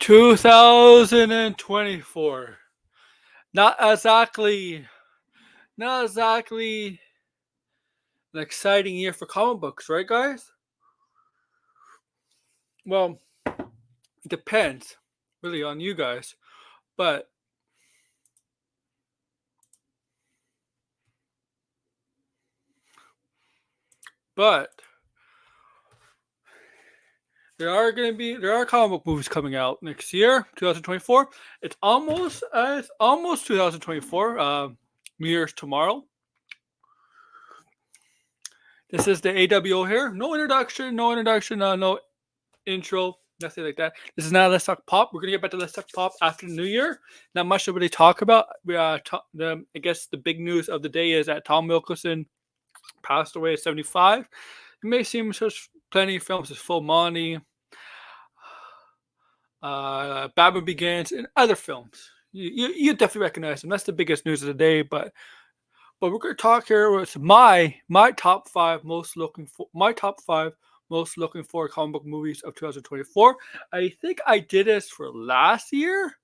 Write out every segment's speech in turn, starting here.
2024. Not exactly, not exactly an exciting year for comic books, right, guys? Well, it depends really on you guys, but but there are comic book movies coming out next year, 2024. It's almost 2024. New Year's tomorrow. This is the AWO here. No introduction, no intro, nothing like that. This is not Let's Talk Pop. We're gonna get back to Let's Talk Pop after the New Year. Not much to really talk about. I guess the big news of the day is that Tom Wilkinson passed away at 75. It may seem such plenty of films as Full Monty, Batman Begins, and other films. You definitely recognize them. That's the biggest news of the day. But we're going to talk here with my top five most looking for comic book movies of 2024. I think I did this for last year.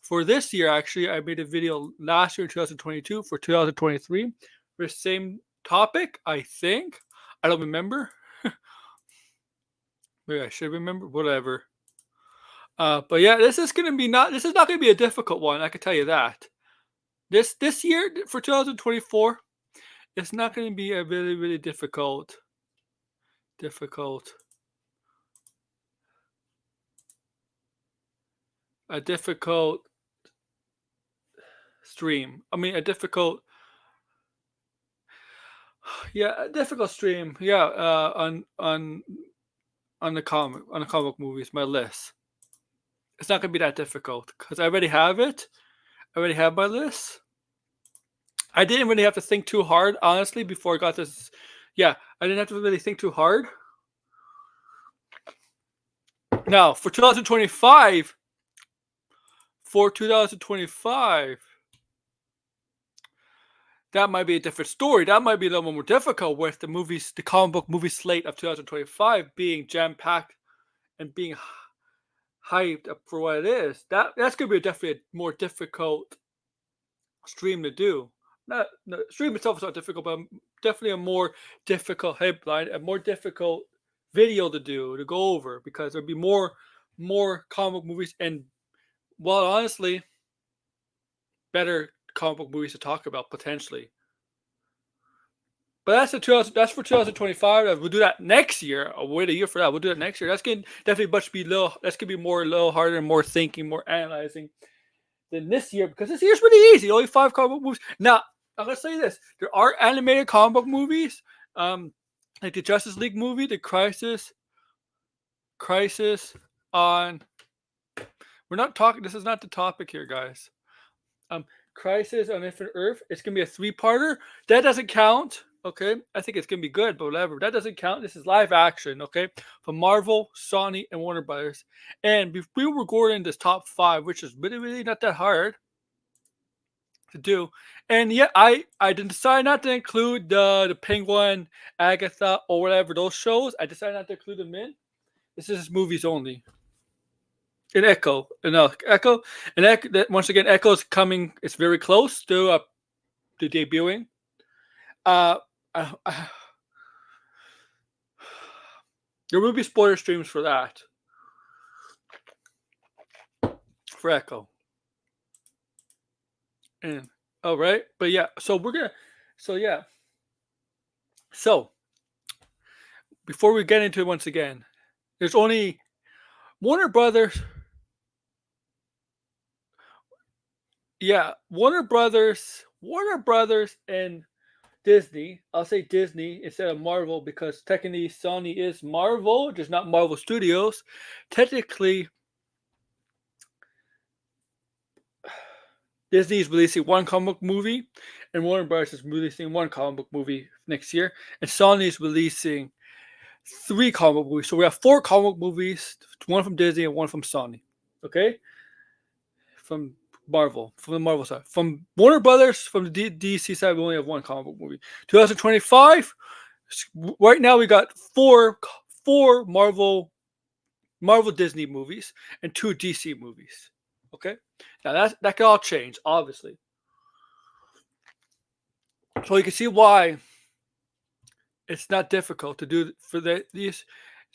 For this year, actually, I made a video last year in 2022 for 2023 for the same topic. I think I don't remember. Maybe I should remember. Whatever. But yeah, this is not gonna be a difficult one. I can tell you that. This year for 2024, it's not going to be a really really difficult stream. I mean a difficult stream. Yeah, on the comic movies, my list. It's not going to be that difficult because I already have it. I already have my list. I didn't really have to think too hard, honestly, before I got this. Yeah, I didn't have to really think too hard. Now, for 2025, that might be a different story. That might be a little more difficult with the comic book movie slate of 2025 being jam-packed and being hyped up for what it is. That's going to be definitely a more difficult stream to do. The stream itself is not difficult, but definitely a more difficult headline, a more difficult video to go over, because there'll be more comic book movies and, well, honestly, better comic book movies to talk about potentially. But that's for 2025. We'll do that next year. I'll wait a year for that. We'll do that next year. That's gonna definitely that's gonna be more a little harder, more thinking, more analyzing than this year, because this year's really easy. Only 5 comic book movies. Now, I'm gonna say this: there are animated comic book movies, like the Justice League movie, the Crisis on. We're not talking. This is not the topic here, guys. Crisis on Infinite Earth. It's gonna be a 3-parter. That doesn't count. Okay, I think it's gonna be good, but whatever. That doesn't count. This is live action. Okay, from Marvel, Sony, and Warner Brothers. And we were going in this top 5, which is really really not that hard to do. And yet I didn't decide not to include the Penguin, Agatha, or whatever those shows. I decided not to include them in. This is movies only. And Echo, once again, Echo's coming. It's very close to debuting. There will be spoiler streams for that, for Echo. And all right, but yeah, so before we get into it once again, there's only Warner Brothers. Yeah, Warner Brothers, and Disney. I'll say Disney instead of Marvel, because technically Sony is Marvel, just not Marvel Studios. Technically, Disney is releasing 1 comic book movie, and Warner Brothers is releasing 1 comic book movie next year, and Sony is releasing 3 comic book movies. So we have 4 comic book movies, 1 from Disney and 1 from Sony. Okay, from the Marvel side. From Warner Brothers, from the DC side, we only have 1 comic book movie. 2025, right now we got 4 Marvel Marvel Disney movies and 2 DC movies. Okay, now that can all change, obviously. So you can see why it's not difficult to do for these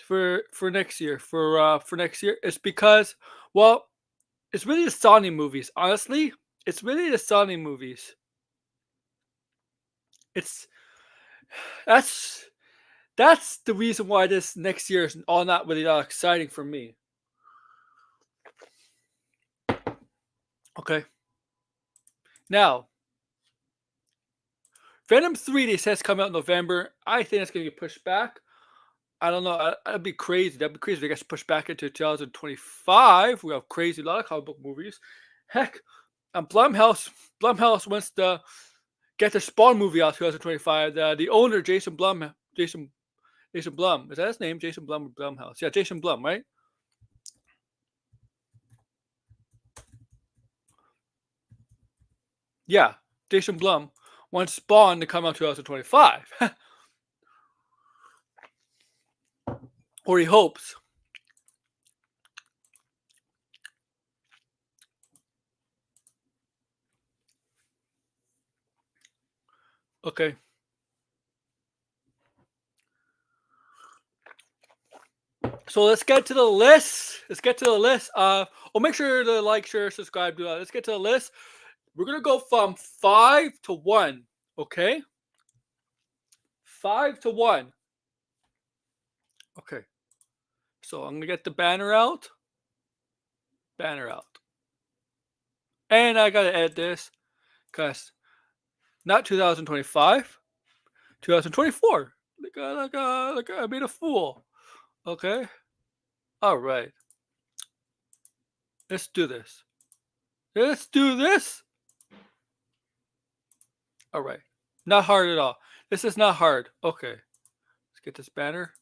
for next year. For next year, it's because, well, it's really the Sony movies. Honestly, it's really the Sony movies. It's that's that's the reason why this next year is all not really that exciting for me. Okay, now Venom 3 they says come out in November. I think it's gonna get pushed back. I don't know. That'd be crazy. That'd be crazy if it gets pushed back into 2025. We have crazy a lot of comic book movies. Heck, and Blumhouse wants to get the Spawn movie out 2025. The owner Jason Blum, is that his name? Jason Blum or Blumhouse? Yeah, Jason Blum, right? Yeah, Jason Blum wants Spawn to come out 2025, or he hopes. Okay. So let's get to the list. Let's get to the list. Make sure to like, share, subscribe. Do that. Let's get to the list. We're gonna go from 5 to 1. Okay. 5 to 1. Okay. So I'm gonna get the banner out. Banner out. And I gotta edit this because not 2025, 2024. Like I made a fool. Okay. All right. Let's do this. Let's do this. All right. Not hard at all. This is not hard. Okay. Let's get this banner.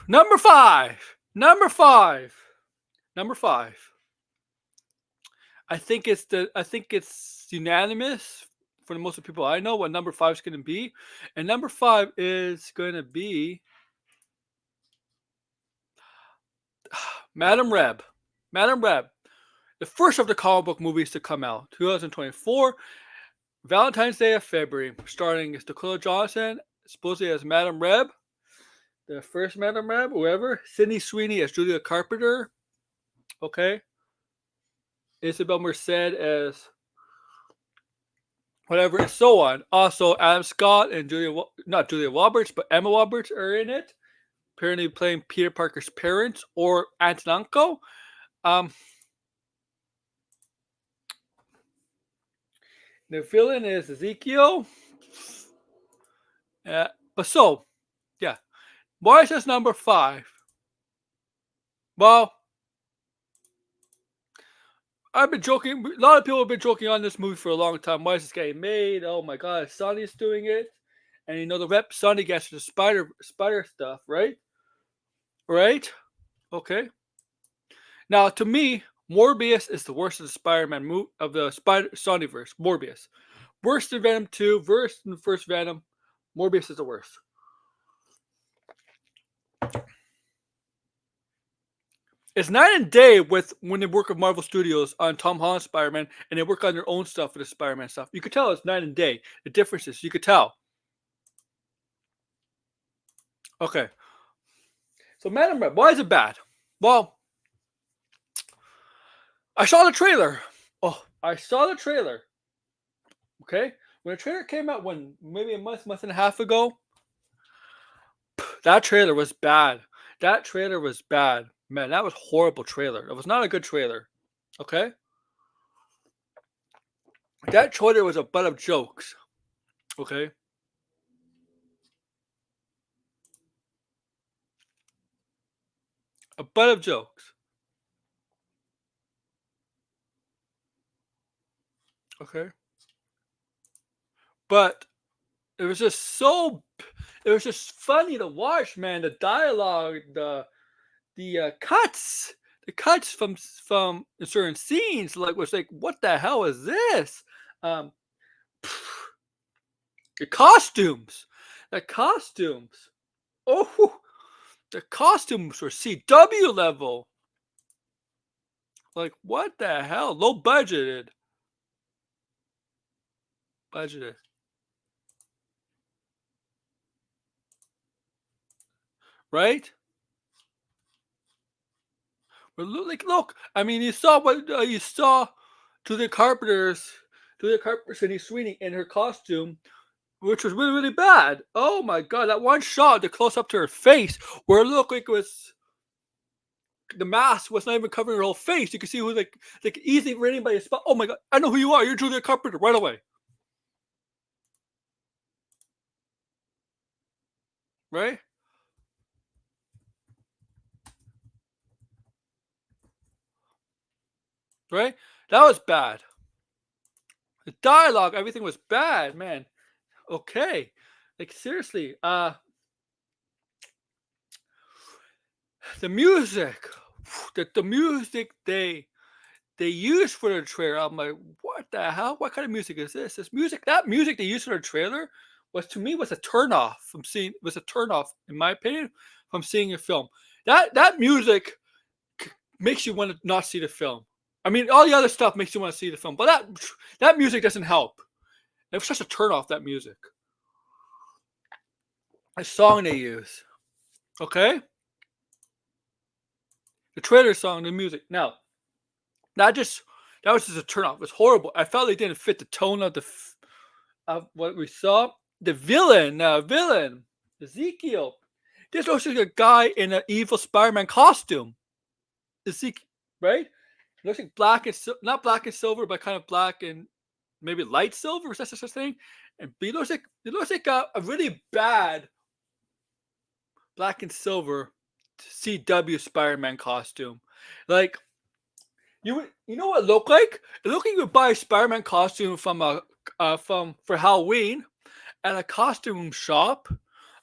Number 5. Number 5. Number 5. I think it's unanimous for the most of the people I know what number 5 is going to be. And number 5 is going to be Madam Reb. Madam Reb. The first of the comic book movies to come out. 2024. Valentine's Day of February. Starring Dakota Johnson, supposedly as Madam Reb. The first Madam Reb, whoever. Sydney Sweeney as Julia Carpenter. Okay. Isabel Merced as whatever, and so on. Also, Adam Scott and not Julia Roberts, but Emma Roberts are in it. Apparently playing Peter Parker's parents or aunt and uncle. The villain is Ezekiel. But so, yeah. Why is this number 5? Well, I've been joking. A lot of people have been joking on this movie for a long time. Why is this getting made? Oh my God, Sony's doing it, and you know the rep Sony gets the spider stuff, right? Right? Okay. Now, to me, Morbius is the worst of the Spider-Man movie of the Sonyverse. Morbius, worse than Venom 2, worse than the first Venom. Morbius is the worst. It's night and day with when they work with Marvel Studios on Tom Holland's Spider-Man and they work on their own stuff for the Spider-Man stuff. You could tell it's night and day. The differences, you could tell. Okay. So Madam Web, why is it bad? Well, I saw the trailer. Oh, I saw the trailer. Okay? When the trailer came out maybe a month and a half ago, that trailer was bad. That trailer was bad. Man, that was horrible trailer. It was not a good trailer. Okay? That trailer was a butt of jokes. Okay? A butt of jokes. Okay? But it was just funny to watch, man. The dialogue, the cuts from certain scenes, was like, what the hell is this? The costumes. Oh, The costumes were CW level. Like, what the hell? Low budgeted. Right? But look. I mean, you saw what you saw to the Carpenter's, Cindy Sweeney in her costume, which was really, really bad. Oh my god, that one shot, the close up to her face, where it looked like it was the mask was not even covering her whole face. You could see who like easily reading by a spot. Oh my god, I know who you are. You're Julia Carpenter right away. Right? Right? That was bad. The dialogue, everything was bad, man. Okay. Like seriously. The music. The music they used for the trailer. I'm like, what the hell? What kind of music is this? That music they used for the trailer was to me was a turnoff from seeing in my opinion, from seeing a film. That music makes you want to not see the film. I mean, all the other stuff makes you want to see the film, but that music doesn't help. It was just a turnoff. That music, a song they use. Okay, the trailer song, the music. Now, that was just a turnoff. It was horrible. I felt they didn't fit the tone of what we saw. The villain, Ezekiel. This looks like a guy in an evil Spider-Man costume. Ezekiel, right? It looks like not black and silver, but kind of black and maybe light silver. Is that such a thing? And it looks like a really bad black and silver CW Spider-Man costume. Like you know what it looked like? It looked like you would buy a Spider-Man costume from for Halloween at a costume shop,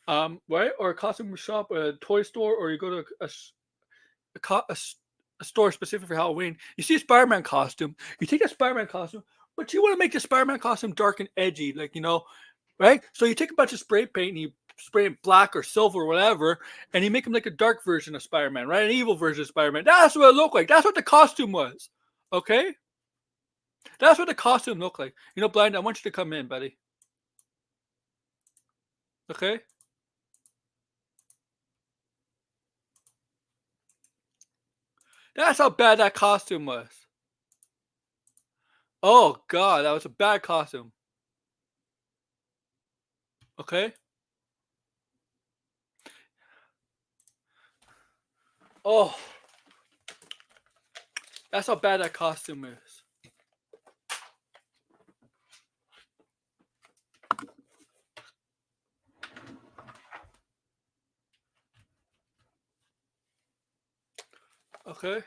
right? Or a costume shop, a toy store, or you go to a store specific for Halloween. You see a Spider-Man costume. You take a Spider-Man costume, but you want to make the Spider-Man costume dark and edgy, like right? So you take a bunch of spray paint and you spray it black or silver or whatever, and you make him like a dark version of Spider-Man, right? An evil version of Spider-Man. That's what it looked like. That's what the costume was. Okay? That's what the costume looked like. Blind, I want you to come in, buddy. Okay? That's how bad that costume was. Oh, God, that was a bad costume. Okay? Oh. That's how bad that costume is. Okay?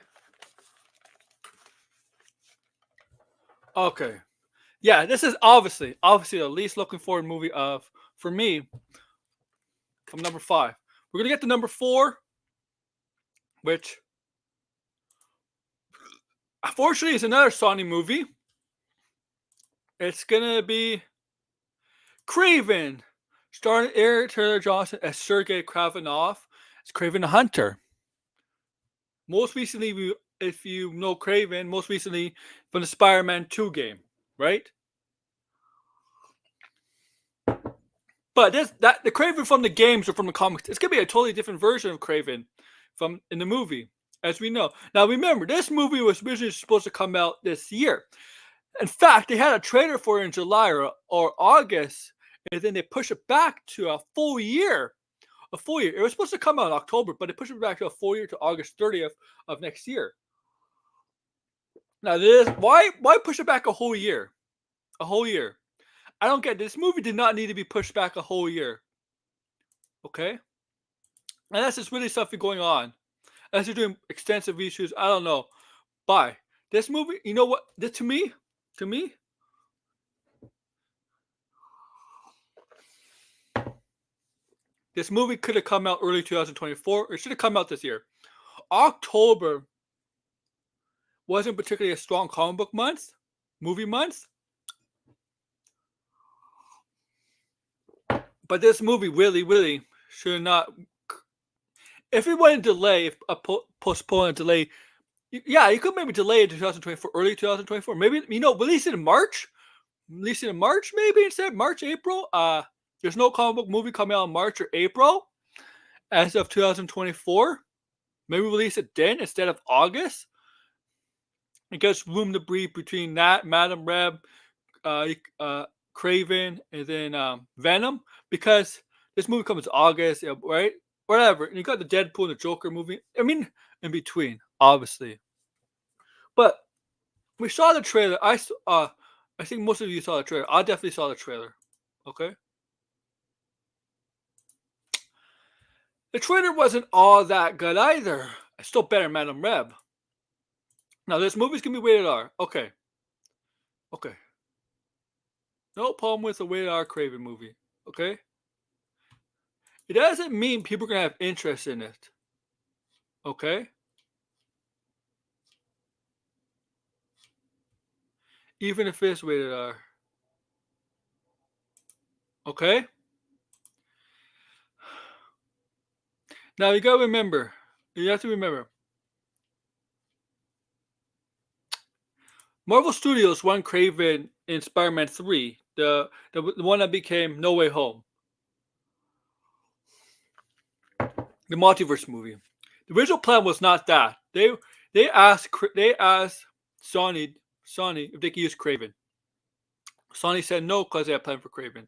Okay. Yeah, this is obviously the least looking forward movie for me, from number 5. We're going to get to number 4, which unfortunately is another Sony movie. It's going to be Kraven, starring Eric Taylor Johnson as Sergei Kravenov as Kraven the Hunter. Most recently, if you know Kraven, most recently from the Spider-Man 2 game, right? But the Kraven from the games or from the comics, it's gonna be a totally different version of Kraven from in the movie, as we know. Now remember, this movie was originally supposed to come out this year. In fact, they had a trailer for it in July or August, and then they pushed it back to a full year. A full year. It was supposed to come out in October, but they pushed it back to a full year to August 30th of next year. Now, why push it back a whole year? A whole year. I don't get it. This movie did not need to be pushed back a whole year. Okay? And that's just really something going on. Unless you're doing extensive reshoots, I don't know. But this movie, you know what? To me, this movie could have come out early 2024. It should have come out this year. October wasn't particularly a strong comic book movie month. But this movie really, really should not. if we want to delay, if postpone and delay, yeah, you could maybe delay it to 2024, early 2024. Maybe release it in March. Release it in March, maybe instead March, April. There's no comic book movie coming out in March or April as of 2024. Maybe release it then instead of August. It gives room to breathe between that, Madam Reb, Kraven, and then Venom, because this movie comes August, right? Whatever. And you got the Deadpool and the Joker movie. I mean, in between, obviously. But we saw the trailer. I think most of you saw the trailer. I definitely saw the trailer. Okay. The trailer wasn't all that good either. It's still better than Madam Reb. Now this movie's gonna be rated R. Okay. Okay. No problem with the rated R Kraven movie. Okay. It doesn't mean people are gonna have interest in it. Okay. Even if it's rated R. Okay. Now you gotta remember. You have to remember. Marvel Studios won Kraven in Spider-Man 3, the one that became No Way Home, the multiverse movie. The original plan was not that. They asked Sony if they could use Kraven. Sony said no because they had a plan for Kraven.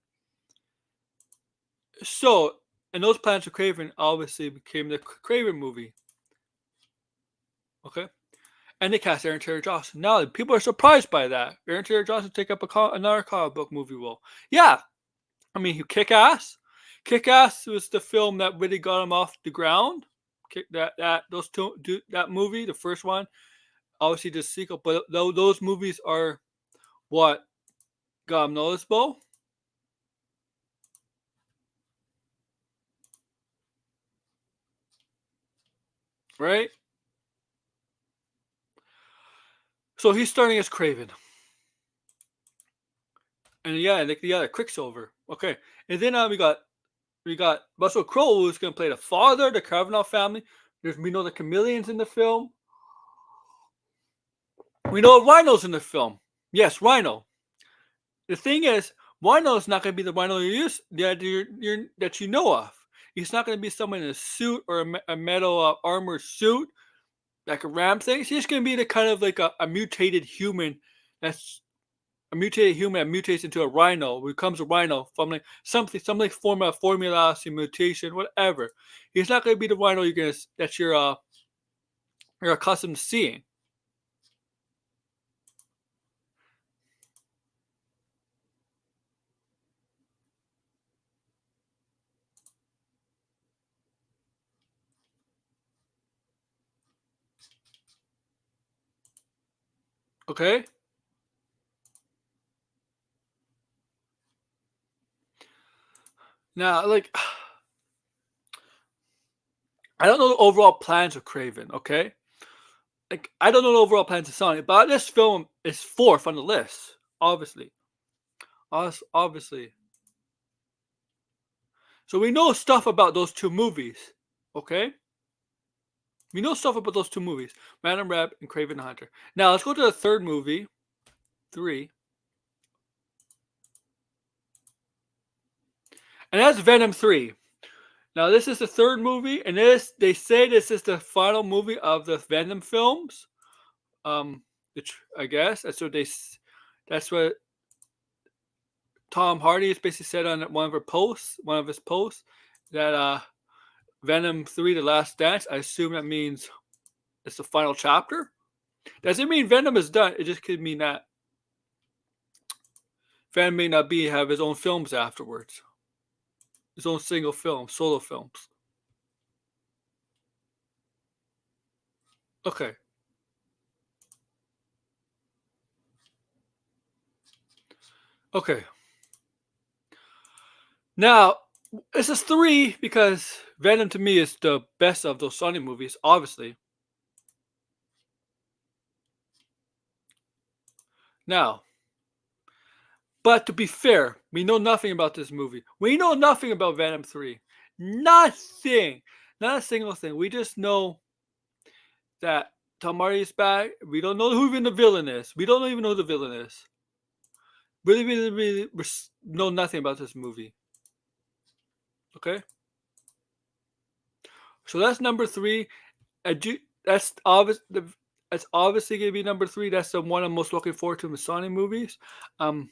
So, and those plans for Kraven obviously became the Kraven movie. Okay. And they cast Aaron Taylor Johnson. Now people are surprised by that. Aaron Taylor Johnson take up another comic book movie role. Yeah, I mean, Kick Ass. Kick Ass was the film that really got him off the ground. That movie, the first one, obviously the sequel, but those movies are what got him noticeable. Right? So he's starting as Kraven. And yeah, Quicksilver. Okay. And then we got Russell Crowe, who's gonna play the father, the Kavanaugh family. We know the chameleons in the film. We know Rhino's in the film. Yes, Rhino. The thing is, Rhino's not gonna be the Rhino that you know of. He's not gonna be someone in a suit or a metal armor suit, like a ram thing. He's just gonna be the kind of like a mutated human that's a mutated human that mutates into a rhino, becomes a rhino from like something formula, mutation, whatever. He's not gonna be the rhino you're accustomed to seeing. Okay? Now, like, I don't know the overall plans of Kraven, okay? Like, I don't know the overall plans of Sony, but this film is fourth on the list, obviously. Obviously. So we know stuff about those two movies, okay? We know stuff about those two movies, Madam Reb and Kraven the Hunter. Now, let's go to the third movie, 3. And that's Venom 3. Now, this is the third movie, and they say this is the final movie of the Venom films. I guess that's what Tom Hardy has basically said on one of his posts, that Venom 3: The Last Dance. I assume that means it's the final chapter. Doesn't mean Venom is done. It just could mean that Venom may not have his own films afterwards. His own solo films. Okay. Okay. Now, this is 3 because Venom to me is the best of those Sony movies, obviously. Now, but to be fair, we know nothing about this movie. We know nothing about Venom 3. Nothing. Not a single thing. We just know that Tom Hardy is back. We don't know who even the villain is. We don't even know who the villain is. Really, know nothing about this movie. Okay, so that's number three. I do. That's obvious. That's obviously gonna be number three. That's the one I'm most looking forward to in the Sony movies. I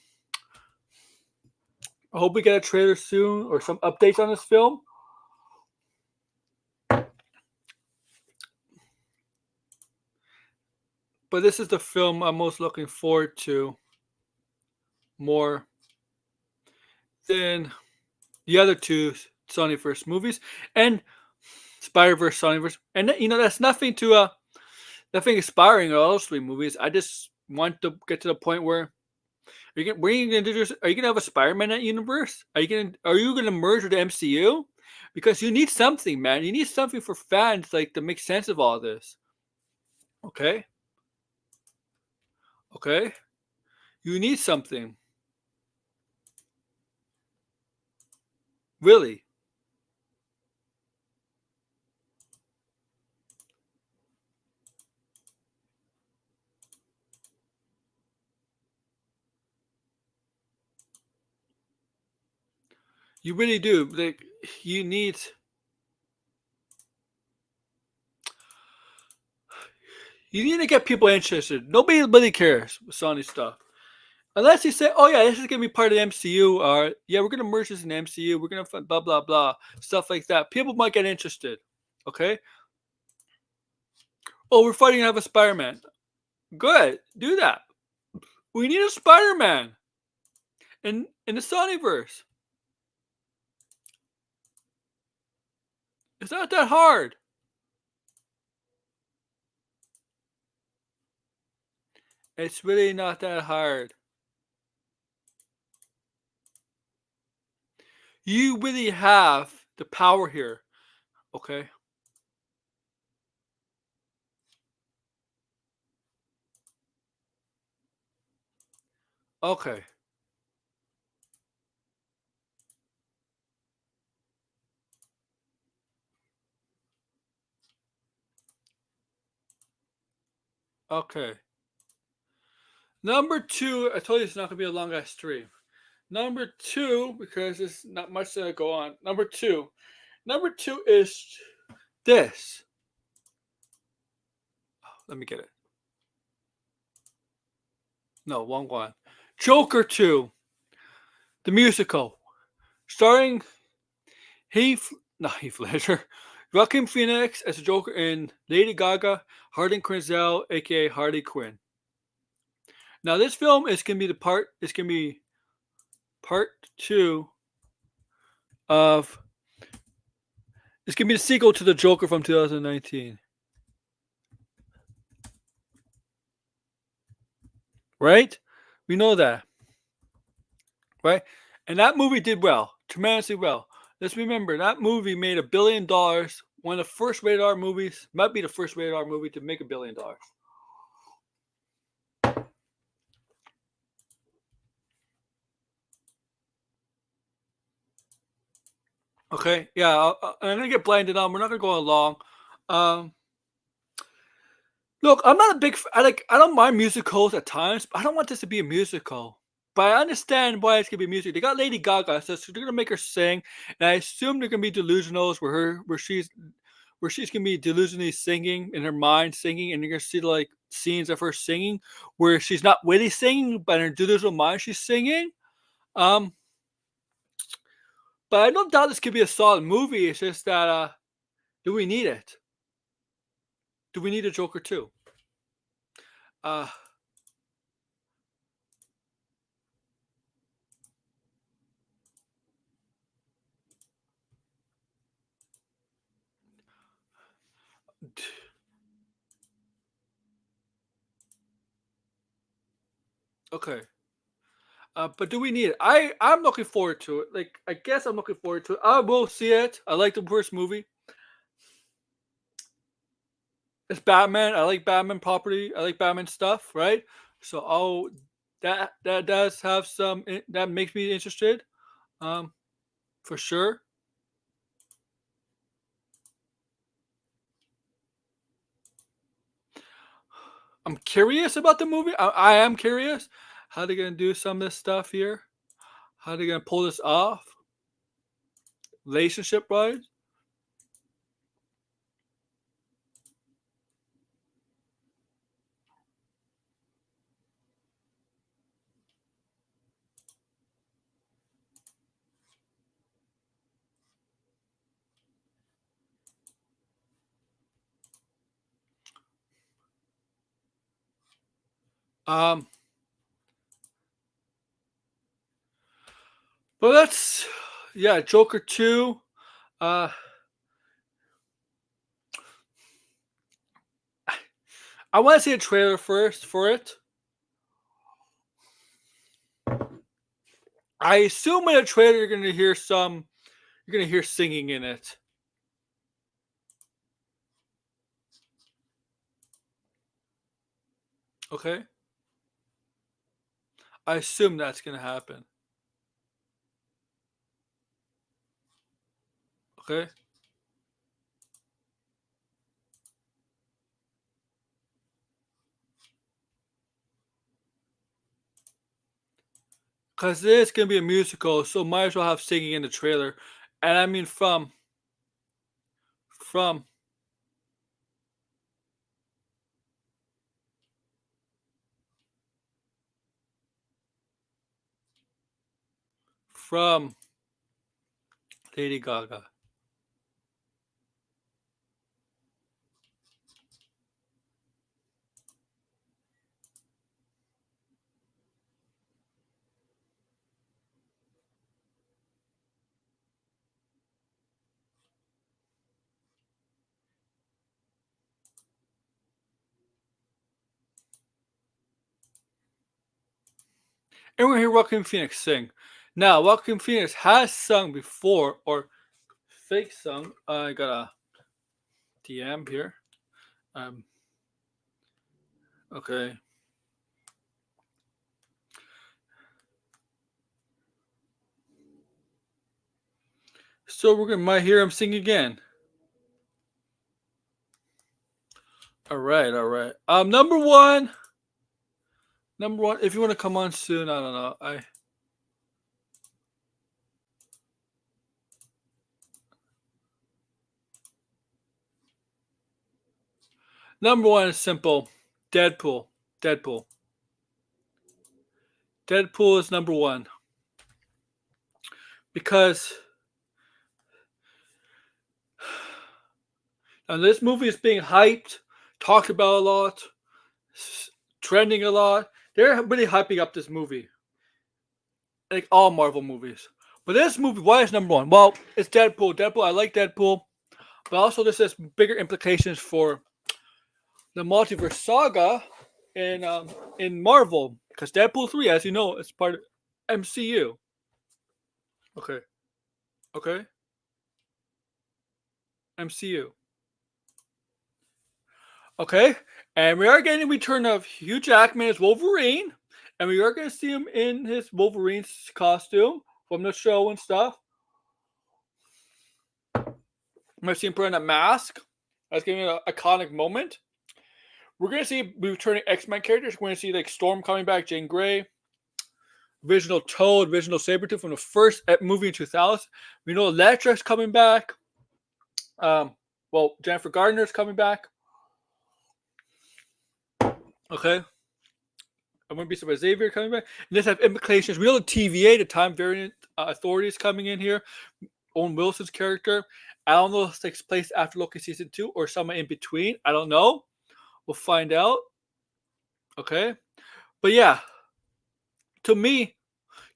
hope we get a trailer soon or some updates on this film. But this is the film I'm most looking forward to more than the other two Sonyverse movies and Spider-Verse, Sonyverse. And that's nothing to nothing inspiring all those three movies. I just want to get to the point where are you gonna do? Are you gonna have a Spider-Man in that universe? Are you gonna merge with the MCU? Because you need something, man. You need something for fans, like to make sense of all this. Okay. Okay. You need something. Really. You really do. Like you need to get people interested. Nobody really cares with Sony stuff. Unless you say, oh yeah, this is gonna be part of the MCU, or yeah, we're gonna merge this in the MCU, we're gonna blah blah blah, stuff like that. People might get interested. Okay? Oh, we're fighting to have a Spider-Man. Good. Do that. We need a Spider-Man in the Sonyverse. It's not that hard. It's really not that hard. You really have the power here. Okay? Okay. Okay. Number two, I told you it's not gonna be a long ass stream. Number two, because there's not much to go on. Number two. Number two is this. Let me get it. No, wrong one. Joker 2, the musical, starring Heath Ledger, Joaquin Phoenix as the Joker, and Lady Gaga, Harden Quinzel, aka Harley Quinn. Now, this film is gonna be It's gonna be part two of. It's gonna be the sequel to the Joker from 2019. Right? We know that. Right? And that movie did well, tremendously well. Let's remember that movie made $1 billion. One of the first rated R movies, might be the first rated R movie to make $1 billion. Okay, yeah, I'm gonna get blinded on. We're not gonna go along. Um, Look, I'm not a big. I don't mind musicals at times, but I don't want this to be a musical. But I understand why it's gonna be music. They got Lady Gaga, so they're gonna make her sing, and I assume they're gonna be delusionals where she's gonna be delusionally singing in her mind, singing, and you're gonna see like scenes of her singing where she's not really singing, but in her delusional mind she's singing. Um, but I don't doubt this could be a solid movie. It's just that do we need it? Do we need a Joker too? Uh, okay. But do we need it? I'm looking forward to it. Like I guess I'm looking forward to it. I will see it. I like the first movie. It's Batman. I like Batman property. I like Batman stuff. Right. So that does have some that makes me interested. Um, for sure. I'm curious about the movie. I am curious how they're gonna do some of this stuff here. How they're gonna pull this off, relationship wise. Um, but let's, yeah, Joker 2. Uh, I want to see a trailer first for it. I assume in a trailer you're gonna hear singing in it. Okay, I assume that's gonna happen. Okay, because it is gonna be a musical, so might as well have singing in the trailer. And I mean from from Lady Gaga. And we're gonna hear Joaquin Phoenix sing. Now, Joaquin Phoenix has sung before, or fake sung. I got a DM here. Um, okay. So we're gonna might hear him sing again. All right, all right. Number one. If you want to come on soon, I don't know. Number one is simple. Deadpool. Deadpool. Deadpool is number one because this movie is being hyped, talked about a lot, trending a lot. They're really hyping up this movie, like all Marvel movies. But this movie, why is number one? Well, it's Deadpool. Deadpool. I like Deadpool, but also this has bigger implications for the multiverse saga in Marvel, because Deadpool 3, as you know, is part of MCU. Okay. Okay. MCU. Okay. And we are getting a return of Hugh Jackman as Wolverine. And we are going to see him in his Wolverine's costume from the show and stuff. I'm going to see him put on a mask. That's going to be an iconic moment. We're going to see returning X-Men characters. We're going to see like Storm coming back, Jane Grey, original Toad, original Sabretooth from the first movie in 2000. We know Elektra's coming back. Well, Jennifer Gardner's coming back. Okay. I wouldn't be surprised Xavier coming back. And this have implications. We know the TVA, the Time Variant Authority, is coming in here. Owen Wilson's character. I don't know if it takes place after Loki season 2 or somewhere in between. I don't know. We'll find out. Okay. But yeah. To me,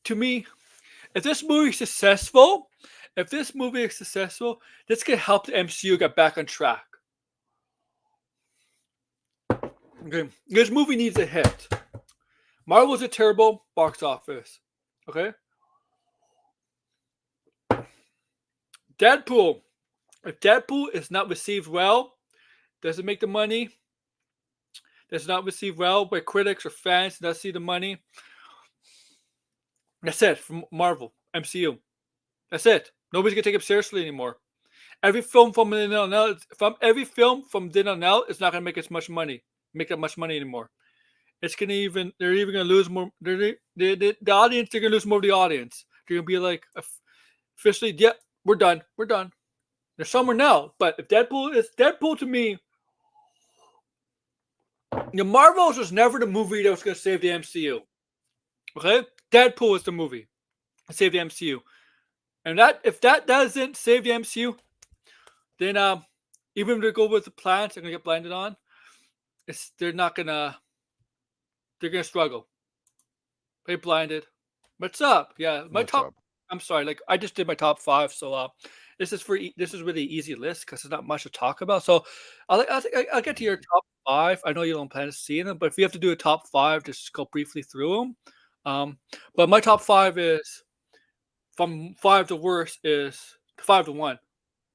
if this movie is successful, this can help the MCU get back on track. Okay. This movie needs a hit. Marvel's a terrible box office. Okay. Deadpool. If Deadpool is not received well, doesn't make the money, does not receive well by critics or fans, doesn't see the money. That's it from Marvel, MCU. That's it. Nobody's gonna take it seriously anymore. Every film from then on out, is not gonna make as much money. make that much money anymore. It's gonna even they're even gonna lose more. The audience they're gonna lose more of the audience. They're gonna be like officially, yeah, we're done, we're done. There's somewhere now, but if Deadpool is Deadpool to me, the Marvels was never the movie that was gonna save the MCU. Okay, Deadpool is the movie to save the MCU, and that if that doesn't save the MCU, then even if they go with the plans they're gonna get blinded on, it's they're gonna struggle. They blinded. What's up? Yeah, my What's top. up? I'm sorry, like I just did my top five, so this is really easy list because there's not much to talk about. So I'll get to your Mhm. top five. I know you don't plan to see them, but if you have to do a top five, just go briefly through them. Um, but my top five is from five to worst is five to one.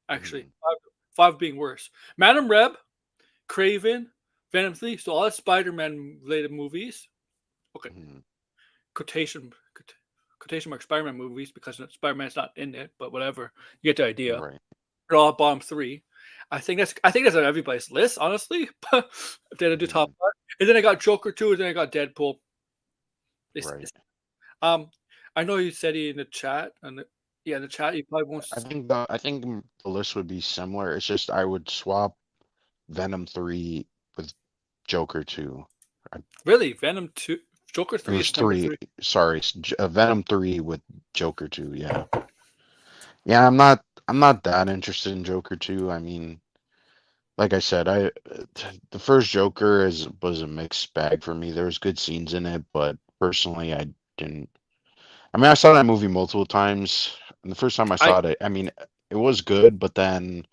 Actually, Mhm. five being worse. Madam Reb, Kraven, Venom 3. So all the Spider-Man related movies. Okay, Mhm. quotation quotation mark Spider-Man movies because Spider-Man's not in it, but whatever. You get the idea. Right. They're all bottom three. I think that's on everybody's list, honestly. But if they had to do top Mhm. five, and then I got Joker two, and then I got Deadpool. Right. Um, I know you said it in the chat, and yeah, in the chat you probably won't I think the list would be similar. It's just I would swap Venom 3 with Joker 2. I, really Venom two, Joker it three was is number 3. three. Sorry, Venom 3 with Joker 2. Yeah. Yeah, I'm not that interested in Joker 2. I mean, like I said, the first Joker is was a mixed bag for me. There was good scenes in it, but personally I didn't. I mean, I saw that movie multiple times, and the first time I I saw it, I mean, it was good, but then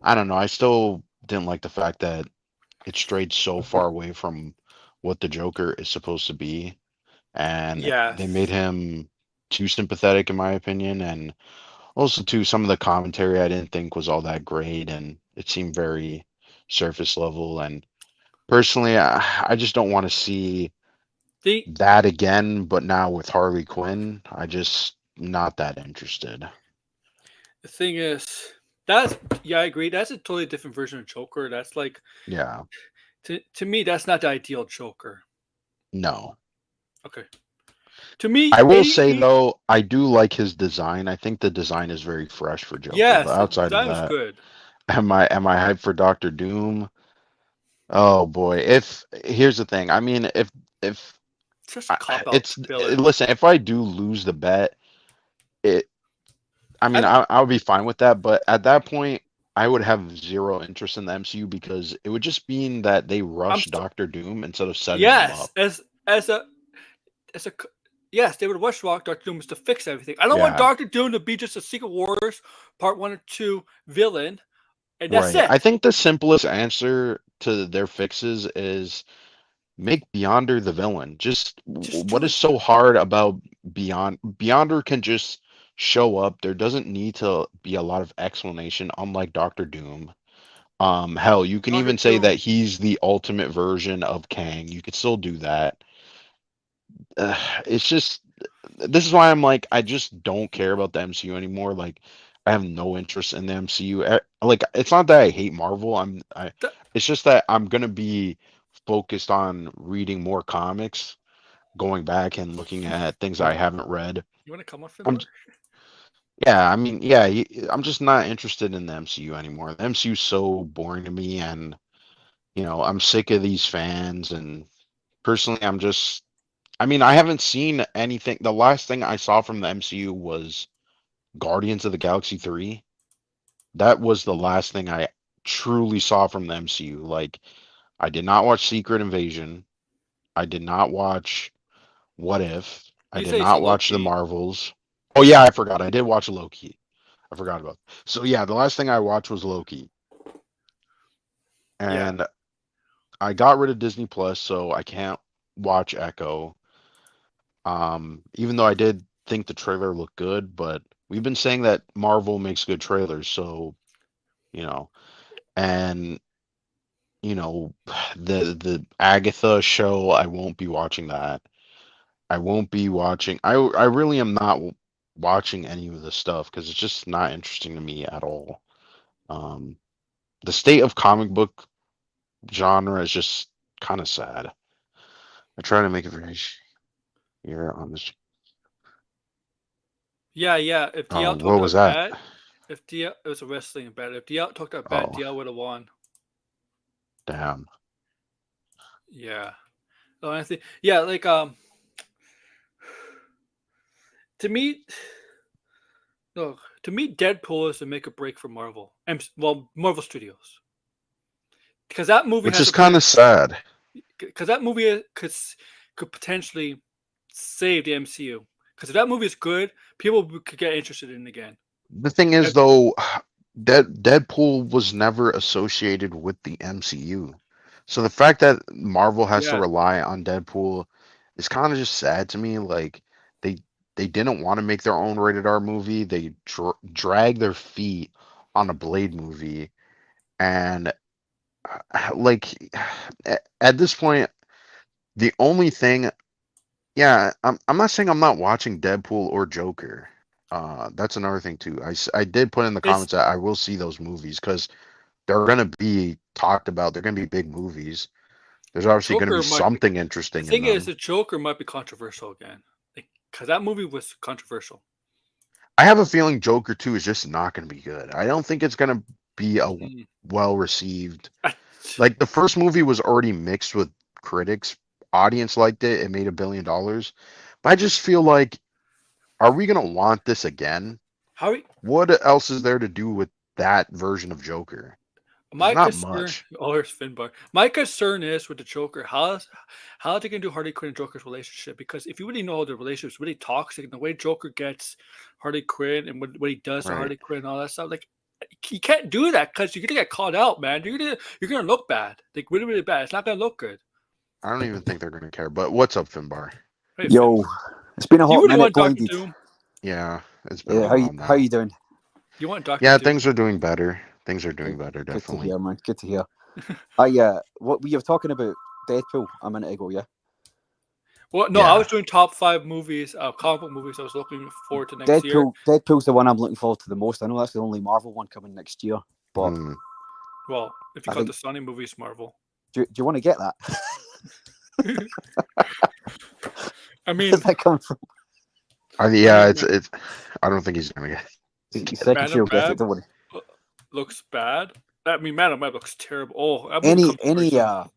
I don't know, I still didn't like the fact that it strayed so far away from what the Joker is supposed to be, and they made yes. him too sympathetic, in my opinion, and also too some of the commentary I didn't think was all that great, and it seemed very surface level. And personally, I just don't want to see The that again, but now with Harley Quinn, I just not that interested. the thing is, that's yeah, I agree. That's a totally different version of Joker. That's like Yeah, to me, that's not the ideal Joker. no. Okay, to me, I will say he though, I do like his design. I think the design is very fresh for Joker. yes, But the outside of design was that, good. am I hyped for Doctor Doom? Oh boy. If here's the thing. I mean, if It's just a cop out it's villain. listen, if I do lose the bet, it I mean, I'm I would be fine with that, but at that point, I would have zero interest in the MCU because it would just mean that they I'm rushed so, Doctor Doom instead of setting him yes, up. as a as a yes, they would rush Rock Doctor Doom is to fix everything. I don't want Yeah, Doctor Doom to be just a Secret Wars Part One or Two villain, and that's right. I it. think the simplest answer to their fixes is make Beyonder the villain. Just Just what do is it. so hard about Beyonder can just show up. There doesn't need to be a lot of explanation, unlike Doctor Doom. Hell, you can Doctor even say Doom. that he's the ultimate version of Kang. You could still do that. It's just this is why I'm like I just don't care about the MCU anymore. Like I have no interest in the MCU. Like it's not that I hate Marvel. Th- It's just that I'm gonna be focused on reading more comics, going back and looking at things I haven't read. You want to come up for I'm door? yeah, I mean yeah, I'm just not interested in the MCU anymore. The MCU's so boring to me, and I'm sick of these fans. And personally, I mean, I haven't seen anything. The last thing I saw from the MCU was Guardians of the Galaxy 3. That was the last thing I truly saw from the MCU. Like, I did not watch Secret Invasion. I did not watch What If. I You did say you saw not watch the Loki. Marvels. Oh yeah, I forgot. I did watch Loki. I forgot about. So yeah, the last thing I watched was Loki. Yeah. And I got rid of Disney Plus, so I can't watch Echo. Even though I did think the trailer looked good, but we've been saying that Marvel makes good trailers, so you know, and you know, the Agatha show, I won't be watching that. I won't be watching. I really am not watching any of this stuff because it's just not interesting to me at all. Um, the state of comic book genre is just kind of sad. I try to make it very here on this. Yeah, yeah. If Oh, DL what talked was about that? bad, if DL it was a wrestling bet. If DL talked about bad, Oh, DL would have won. damn. Yeah. Honestly, yeah. Like to me, look, to me, Deadpool is to make a break for Marvel. Well, Marvel Studios, because that movie Which has is a kind of sad. because that movie could potentially save the MCU. Because if that movie is good, people could get interested in it again. The thing is, If- though, Deadpool was never associated with the MCU. So the fact that Marvel has to yeah, rely on Deadpool is kind of just sad to me. Like they they didn't want to make their own rated R movie. They dragged their feet on a Blade movie, and like at this point, the only thing, yeah, I'm not saying I'm not watching Deadpool or Joker. That's another thing too. I did put in the it's comments that I will see those movies because they're gonna be talked about. They're gonna be big movies. There's obviously gonna be Joker might be. something The interesting in thing is, them. the Joker might be controversial again, because that movie was controversial. I have a feeling Joker 2 is just not gonna be good. I don't think it's gonna be a Mm. well received. I- Like the first movie was already mixed with critics. Audience liked it. It made $1 billion. But I just feel like, are we gonna want this again? How What else is there to do with that version of Joker? There's my not concern? much. Oh, there's Finbar. My concern is with the Joker. How are they gonna do Harley Quinn and Joker's relationship? Because if you really know the relationship's really toxic, and the way Joker gets Harley Quinn and what he does to Right. Harley Quinn and all that stuff, like you can't do that because you're gonna get caught out, man. You're gonna look bad, like really really bad. It's not gonna look good. I don't even think they're gonna care. But what's up, Finbar? Hey, Yo, Finbar. it's been a You hot really minute, want Doctor Blinded. Doom? Yeah, it's been a Yeah, while how now. you doing? You want Doctor Yeah, Doom? things are doing better. Things are doing better, Good to definitely. hear, man. Good to hear. What we were talking about Deadpool a minute ago, yeah. Well, no, I Yeah. was doing top 5 movies, comic book movies. I was looking forward to next year. Deadpool's the one I'm looking forward to the most. I know that's the only Marvel one coming next year, but Hmm. Well, if you I count think- the Sony movies, Marvel. do you want to get that? I mean, Where's that coming from? Yeah, mean, it's. I don't think he's gonna get. Second Man she'll of get Bab it, don't worry. looks bad. I mean, Man of Web looks terrible. Oh, that movie Any comes very soon.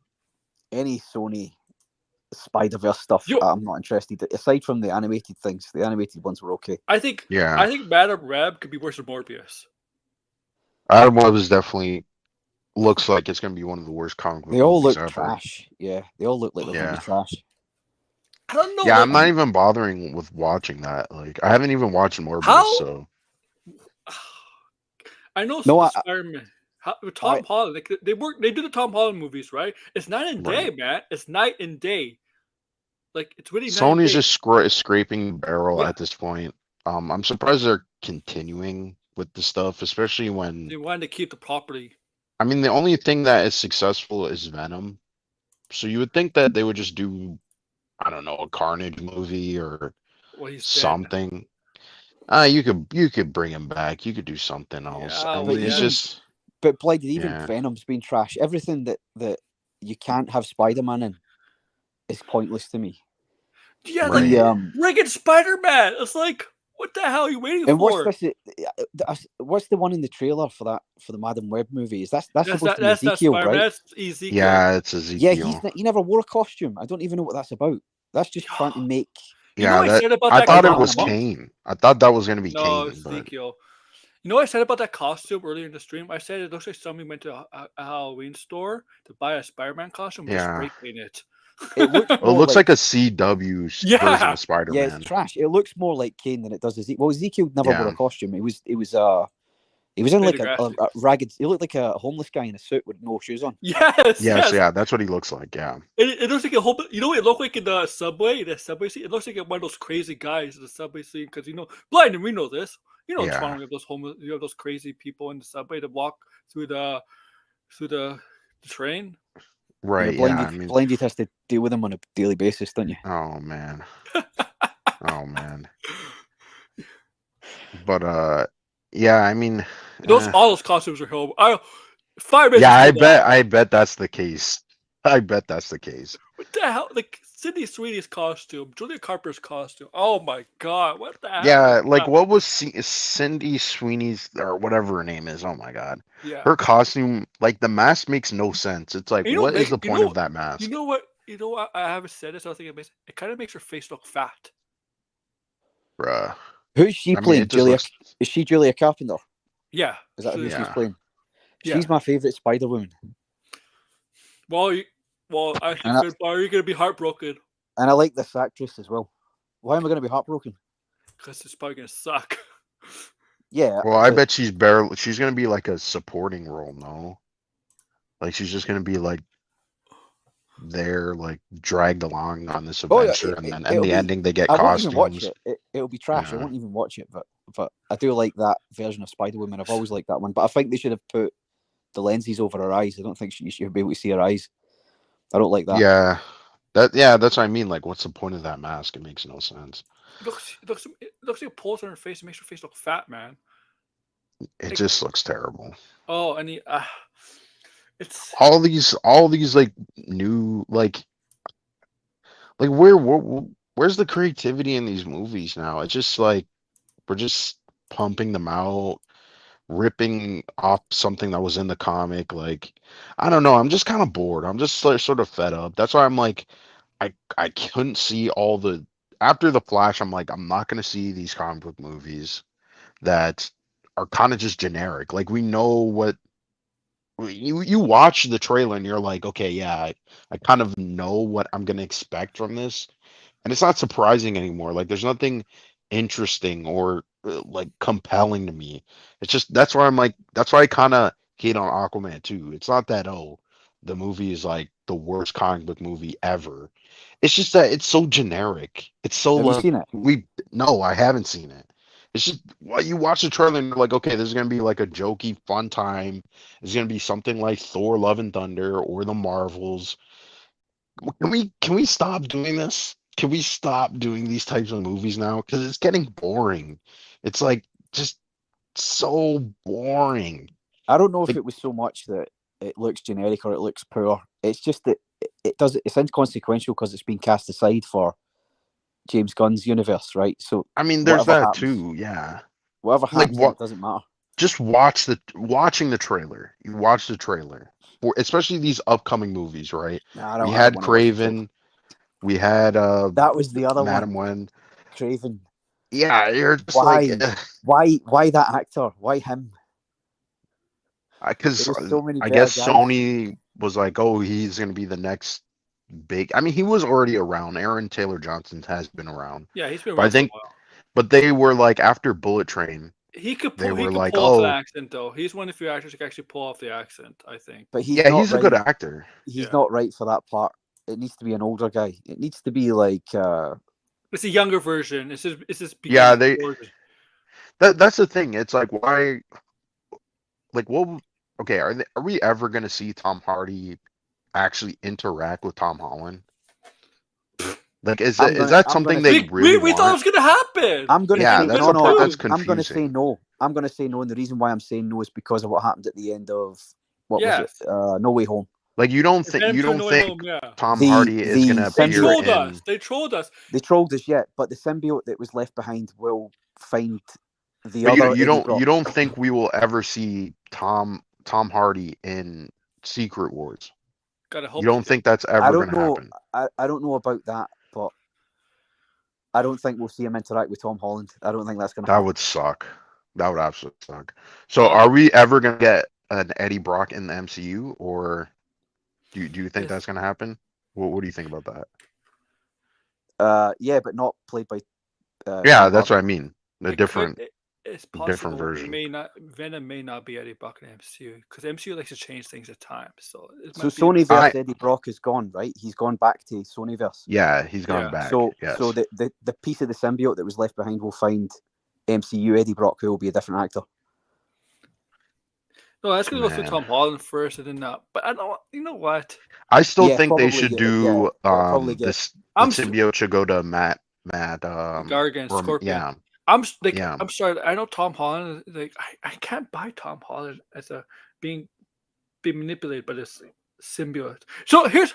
any Sony Spider-Verse stuff, Yo- I'm not interested. Aside from the animated things, the animated ones were okay. I think Yeah, Madam Web could be worse than Morbius. Adam Web is definitely looks like it's gonna be one of the worst comic book They all movies look ever. trash. Yeah, they all look like they're going to Yeah. be trash. I don't know. Yeah, like, I'm not even bothering with watching that. Like, I haven't even watched Morbius, How? so I know No, Spider-Man. With Tom Holland, like they do the Tom Holland movies, right? It's night and day, Right. man. It's night and day. Like it's really night Sony's and day. just scraping the barrel Yeah. at this point. I'm surprised they're continuing with the stuff, especially when They wanted to keep the property. I mean the only thing that is successful is Venom. So you would think that they would just do, I don't know, a Carnage movie or Well, he's dead. something. You could bring him back. You could do something else. Yeah, I well, mean, it's yeah. just But Blinded, even Yeah. Venom's been trash. Everything that you can't have Spider-Man in is pointless to me. Yeah, Right. like friggin' Spider-Man. It's like, what the hell are you waiting And for? what's the one in the trailer for the Madam Web movie? Is that's That's supposed not to be Ezekiel, Spider-Man. right? That's Ezekiel. Yeah, it's Yeah, Ezekiel. he never wore a costume. I don't even know what that's about. That's just trying to make. You know what I said about I that thought it costume? was Kane. I thought that was gonna be No, Kane, but Ezekiel. You know what I said about that costume earlier in the stream? I said it looks like somebody went to a Halloween store to buy a Spider-Man costume and just Yeah. spray paint it. It looks it more looks like a CW version Yeah. of yeah, Spider-Man. it's trash. It looks more like Kane than it does Ezekiel. Well, Ezekiel never wore Yeah. a costume. He was in like a Fantastic. ragged. He looked like a homeless guy in a suit with no shoes on. Yes, Yes, yeah, that's what he looks like. Yeah. It looks like a whole. You know what it looked like in the subway scene? It looks like one of those crazy guys in the subway scene because blind and we know this. In Yeah. Toronto, you have those crazy people in the subway that walk through the train. Right. You know, Yeah. I mean, Blinded has to deal with them on a daily basis, don't you? oh man. Oh man. But yeah, I mean, All those costumes are horrible. 5 minutes. yeah, is too long. I bet that's the case. I bet that's the case. What the hell? Like Sydney Sweeney's costume, Julia Carper's costume. Oh my god, what the hell? Yeah, is like that? what was Cindy Sweeney's or whatever her name is? Oh my god, Yeah. her costume, like the mask makes no sense. It's like, You know, what is make, the you point know, of that you mask, know what? You know what? I haven't said this. I was thinking it kind of makes her face look fat. bruh? Who's she I mean, playing? it just looks. Is she Julia Carpenter? Yeah. Is that who Julia she's Yeah. playing? Yeah. She's my favorite Spider Woman, Well, I think And I- are you gonna be heartbroken? and I like this actress as well. Why am I going to be heartbroken? Because it's probably gonna suck. Yeah, Well, I but bet she's gonna be like a supporting role, no? Like she's just gonna be like there, like dragged along on this oh yeah, adventure, and then in it'll the be. ending they get I won't even watch costumes. it. It'll be trash. I Yeah. won't even watch it. But I do like that version of Spider Woman. I've always liked that one. But I think they should have put the lenses over her eyes. I don't think she should be able to see her eyes. I don't like that. Yeah, that's what I mean. Like, what's the point of that mask? It makes no sense. It looks like a pulls on her face. It makes her face look fat, man. It Like- just looks terrible. Oh, and it's All these like new like where's the creativity in these movies now? It's just like we're just pumping them out, ripping off something that was in the comic. Like, I don't know. I'm just kind of bored. I'm just like, sort of fed up. That's why I'm like, I couldn't see all the after the Flash. I'm like, I'm not gonna see these comic book movies that are kind of just generic. Like we know what you watch the trailer and you're like, okay, yeah, I kind of know what I'm gonna expect from this, and it's not surprising anymore. Like there's nothing interesting or like compelling to me. It's just that's why I kind of hate on Aquaman too. It's not that the movie is like the worst comic book movie ever. It's just that it's so generic. It's so Have you like seen it? no, I haven't seen it. It's just well, you watch the trailer and you're like, okay, this is gonna be like a jokey, fun time. It's gonna be something like Thor: Love and Thunder or the Marvels. Can we stop doing this? Can we stop doing these types of movies now? Because it's getting boring. It's like just so boring. I don't know if Like, it was so much that it looks generic or it looks poor. It's just that it does. It's inconsequential because it's been cast aside for James Gunn's universe, right? So I mean, there's whatever that happens- too. Yeah. whatever Like happens, in it what? doesn't matter. Just watching the trailer. You watch the trailer for especially these upcoming movies, right? Nah, I We don't had wanna watch the trailer. Craven. We had That was the other Madam one, Wen. Kraven. Yeah, you're just Why? like Why that actor? Why him? because There's so many I better guess guys. Sony was like, oh, he's gonna be the next big. I mean, he was already around. Aaron Taylor Johnson has been around, yeah, he's been but I around for a think, while. but they were like after Bullet Train, He could they pull. He were could like, pull off the oh, accent though. He's one of the few actors who can actually pull off the accent. I think. But he's yeah, not he's a right. good actor. He's Yeah. not right for that part. It needs to be an older guy. It needs to be like It's a younger version. It's just Yeah, beginning. that's the thing. It's like why, like what? Okay, are we ever gonna see Tom Hardy actually interact with Tom Holland? Like, is that something they really we thought it was want? gonna happen. I'm gonna Yeah, say that's no, the no. part that's I'm gonna say confusing. no. I'm gonna say no, and the reason why I'm saying no is because of what happened at the end of what was Yes. it? No Way Home. Like you don't think Venom you 2 don't No Way think Home, yeah. Tom The- Hardy is the gonna They appear symbiote- trolled in? us. They trolled us. They trolled us yet, but the symbiote that was left behind will find the But other. you Eddie Brock. you don't think we will ever see Tom Hardy in Secret Wars? Gotta hope. You don't think that's I ever don't gonna know. happen? I don't know about that, but I don't think we'll see him interact with Tom Holland. I don't think that's gonna That happen. would suck. That would absolutely suck. So, are we ever gonna get an Eddie Brock in the MCU, or do you think Yes. that's gonna happen? What do you think about that? Yeah, but not played by. Yeah, Tom that's Hardy. what I mean. A different. It's different possible. version. Venom may not be Eddie Brock in MCU because MCU likes to change things at times. So it So might be- Sonyverse Eddie Brock is gone, right? He's gone back to Sonyverse. Yeah, he's gone Yeah. back. So yes. so the piece of the symbiote that was left behind will find MCU Eddie Brock, who will be a different actor. No, that's gonna go through Man. Tom Holland first, and then that. But I don't. You know what? I still Yeah, think they probably, should yeah, do it'll probably get- this. The I'm s- symbiote should go to Matt. Gargan, Scorpion. Yeah, Yeah. I'm sorry. I know Tom Holland. Like I can't buy Tom Holland as a being manipulated by this symbiote. So here's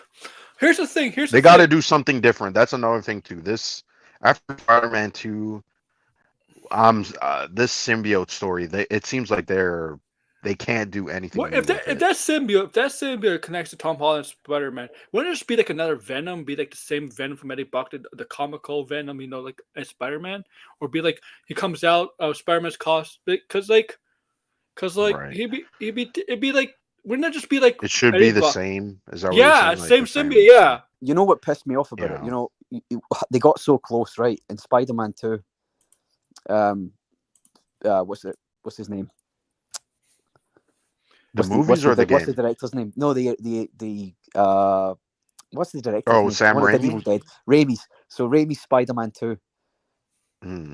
the thing. Here's They the got to thing. do something different. That's another thing too. This after Spider-Man 2, this symbiote story, it seems like they can't do anything What new with if it. that symbiote connects to Tom Holland's Spider-Man? Wouldn't it just be like another Venom? Be like the same Venom from Eddie Brock, the comical Venom, like as Spider-Man, or be like he comes out of Spider-Man's cost because Right. it'd be like, wouldn't it just be like It should Eddie be the Brock? same. Is that what you're Yeah, saying? Like same the same. symbiote. Yeah. You know what pissed me off about it? Yeah. They got so close, right? In Spider-Man 2, what's his name? The movies or the What's the game? director's name? No, the what's the director's Oh, name? Sam One that did Raimi? Evil Dead. Raimi's. So Raimi's Spider-Man 2. Hmm.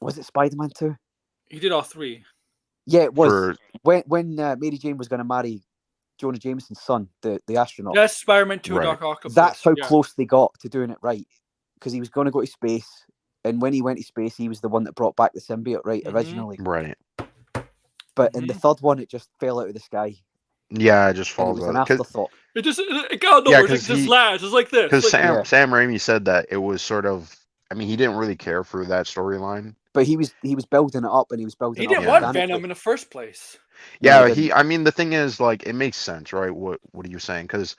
Was it Spider-Man 2? He did all three. Yeah, it was. For When Mary Jane was going to marry Jonah Jameson's son, the astronaut. That's Spider-Man 2, Right. Dark Octopus. That's how yeah. close they got to doing it right. Because he was going to go to space, and when he went to space, he was the one that brought back the symbiote, right, Mhm. originally. right. But in the third one, it just fell out of the sky, Yeah, it just and it falls was an out. afterthought. It just it got Yeah, nowhere. It 'cause just he- lands. It's like this. Because Like, Yeah. Sam Raimi said that it was sort of. I mean, he didn't really care for that storyline. But he was building it up, and he was building he it didn't up want organically. Venom in the first place. No, Yeah, he didn't. I mean, the thing is, like, it makes sense, right? What are you saying? Because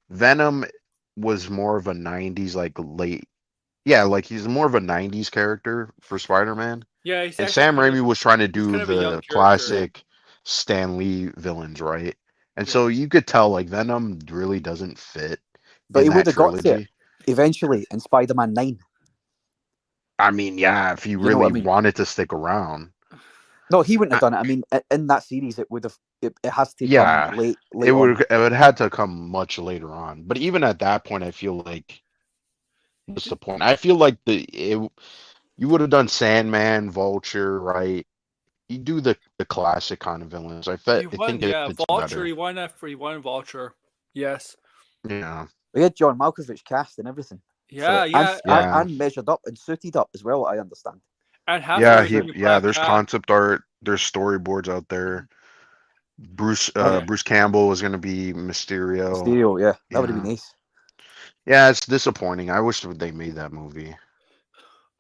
Venom was more of a '90s, like late. Yeah, like he's more of a '90s character for Spider-Man, Yeah, he's and actually Sam kind of- Raimi was trying to he's do kind of a young the character. classic Stan Lee villains, right? And so you could tell, like, Venom really doesn't fit But in he that would have got to trilogy. it eventually in Spider-Man 9. I mean, yeah, if he You know really what I mean? wanted to stick around. No, he wouldn't have I- done it. I mean, in that series, it would have. It has to Yeah, come late it on. would have had to come much later on. But even at that point, I feel like what's the point? I feel like you would have done Sandman, Vulture, right? You do the classic kind of villains. I think it fits Vulture. better. He won Vulture. Yes. Yeah, We had John Malkovich cast and everything. Yeah, for it. yeah. And measured up and suited up as well. I understand. And half yeah, of it was Black there's Cat. concept art, there's storyboards out there. Bruce Campbell is gonna be Mysterio. Mysterio, yeah, that would have been nice. Yeah, it's disappointing. I wish they made that movie.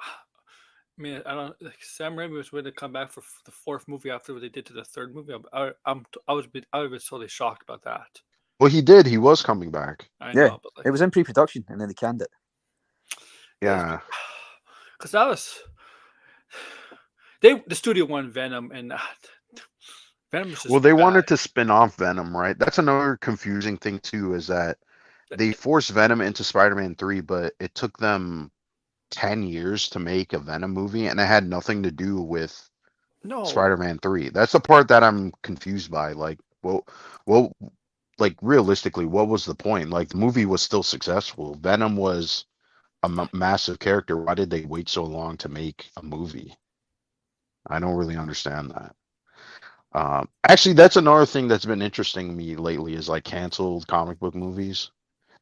I mean, I don't. Like, Sam Raimi was going to come back for the fourth movie after what they did to the third movie. I was totally shocked about that. Well, he did. He was coming back. I Yeah, know, but like, it was in pre-production and then they canned it. Yeah. because that was the studio won Venom, and Venom was just Well, they bad. wanted to spin off Venom, right? That's another confusing thing too, is that they forced Venom into Spider-Man 3, but it took them 10 years to make a Venom movie, and it had nothing to do with No. Spider-Man 3. That's the part that I'm confused by. Like, well, like realistically, what was the point? Like, the movie was still successful. Venom was a massive character. Why did they wait so long to make a movie? I don't really understand that. Actually, that's another thing that's been interesting to me lately is like canceled comic book movies.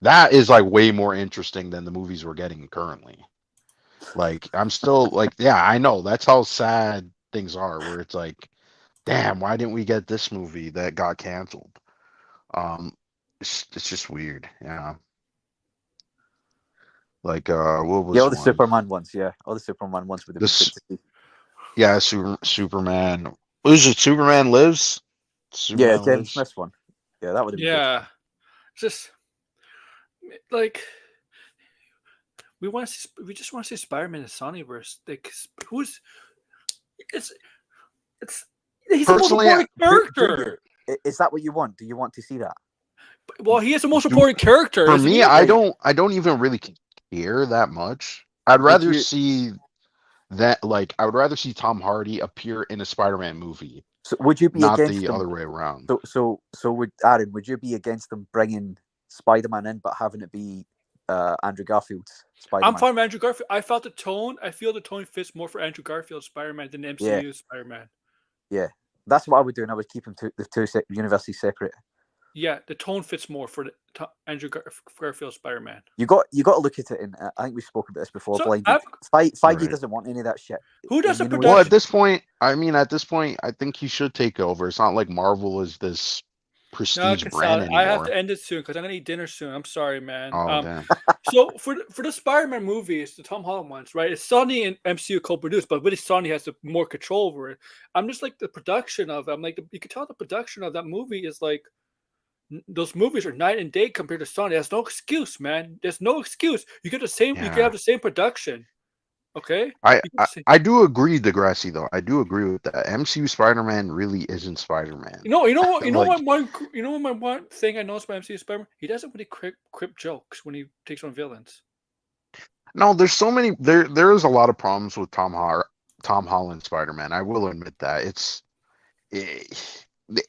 That is like way more interesting than the movies we're getting currently. Like, I'm still like, yeah, I know that's how sad things are, where it's like, damn, why didn't we get this movie that got canceled? It's just weird, yeah. Like, what was all the one? Superman ones, yeah, all the Superman ones would have been good to see. Yeah, Superman. Was it Superman Lives? Yeah, Kevin Smith's one. Yeah, that would have been good. Yeah, just like we just want to see Spider-Man in Sonyverse. Like, he's the most Personally, important character. Is that what you want? Do you want to see that? Well, he is the most important character. For isn't me, he? I don't even really care that much. I'd rather see that, like, I would rather see Tom Hardy appear in a Spider-Man movie. So would you be not against the them? other way around? So would Aaron? Would you be against them bringing Spider-Man in, but having it be Andrew Garfield's Spider-Man? I'm fine with Andrew Garfield. I feel the tone fits more for Andrew Garfield's Spider-Man than the MCU Spider-Man. Yeah, that's what I would do, and I would keep them the two universes separate. Yeah, the tone fits more for the Andrew Garfield Spider-Man. You got to look at it, and I think we spoke about this before. So Blinded. Feige doesn't want any of that shit. Who does the production? Well, at this point, I think he should take over. It's not like Marvel is this prestige Cassell, brand I have anymore. to end it soon because I'm gonna eat dinner soon. I'm sorry, man. Oh damn. So for the Spider-Man movies, the Tom Holland ones, right? It's Sony and MCU co-produced, but really Sony has more control over it. I'm just like the production of it. I'm like you can tell the production of that movie is like those movies are night and day compared to Sony. There's no excuse, man. There's no excuse. You get the same. You can Yeah. have the same production. Okay. I, You get I the same- I do agree, Degrassi, though. I do agree with that. MCU Spider-Man really isn't Spider-Man. You know what? You know Like, what? You know what? My one thing I noticed about MCU Spider-Man, he doesn't really crip jokes when he takes on villains. no, there's so many. There is a lot of problems with Tom Holland Spider-Man. I will admit that. Eh,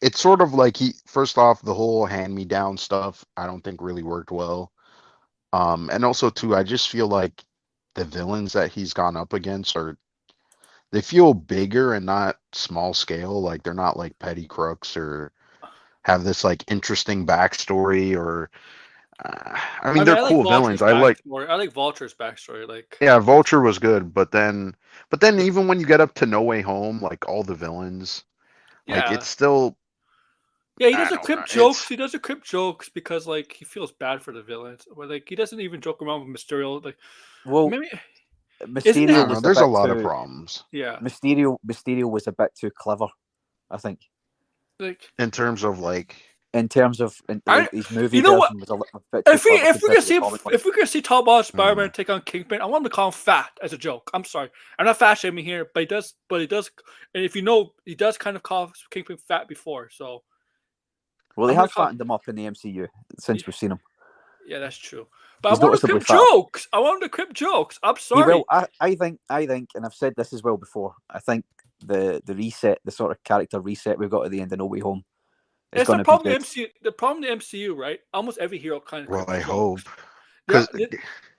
it's sort of like first off, the whole hand-me-down stuff I don't think really worked well. And also too, I just feel like the villains that he's gone up against they feel bigger and not small scale. Like they're not like petty crooks or have this like interesting backstory or I mean I they're like cool Vulture's villains. I like backstory. I like Vulture's backstory. Like, yeah, Vulture was good, but then even when you get up to No Way Home, like all the villains, like yeah, it's still yeah. He I doesn't don't know. crip jokes. He doesn't crip jokes because like he feels bad for the villains. But like he doesn't even joke around with Mysterio. Like Well, maybe isn't I Mysterio that don't know. was a There's a bit lot of too. problems yeah? Mysterio was a bit too clever, I think, Like in terms of like in terms of I, his movie you know what? version was a bit too If we clever if we're compared gonna to the see comic one. if we're gonna see Tom Holland Spider-Man mm, take on Kingpin, I want to call him fat as a joke. I'm sorry, I'm not fat shaming here, but he does. And if you know, he does kind of call Kingpin fat before. So Well, they I'm gonna have call. fattened him up in the MCU since we've seen him. Yeah, that's true. But I He's want to noticeably crip fat. jokes. I want to crip jokes. I'm He will. sorry. I think, and I've said this as well before. I think the reset, the sort of character reset we've got at the end of No Way Home, is It's going the to be problem. The good. MCU. The problem. The MCU. Right. Almost every hero kind of well, crips I jokes. hope Yeah. because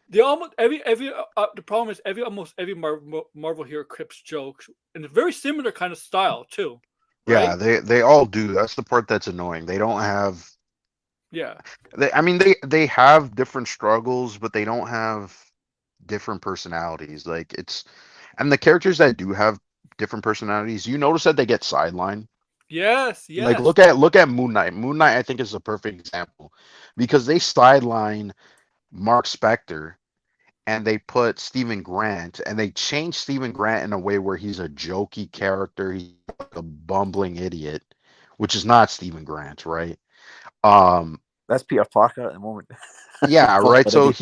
They almost every. The problem is almost every Marvel hero crips jokes in a very similar kind of style too. Right. yeah, they all do. That's the part that's annoying. They don't have Yeah. I mean they have different struggles, but they don't have different personalities. Like and the characters that do have different personalities, you notice that they get sidelined. Yes. Like Yes. look at Moon Knight. Moon Knight I think is a perfect example because they sideline Mark Spector and they put Stephen Grant and they changed Stephen Grant in a way where he's a jokey character, he's like a bumbling idiot, which is not Stephen Grant, right? Um That's Peter Parker at the moment. yeah, right. Bumbling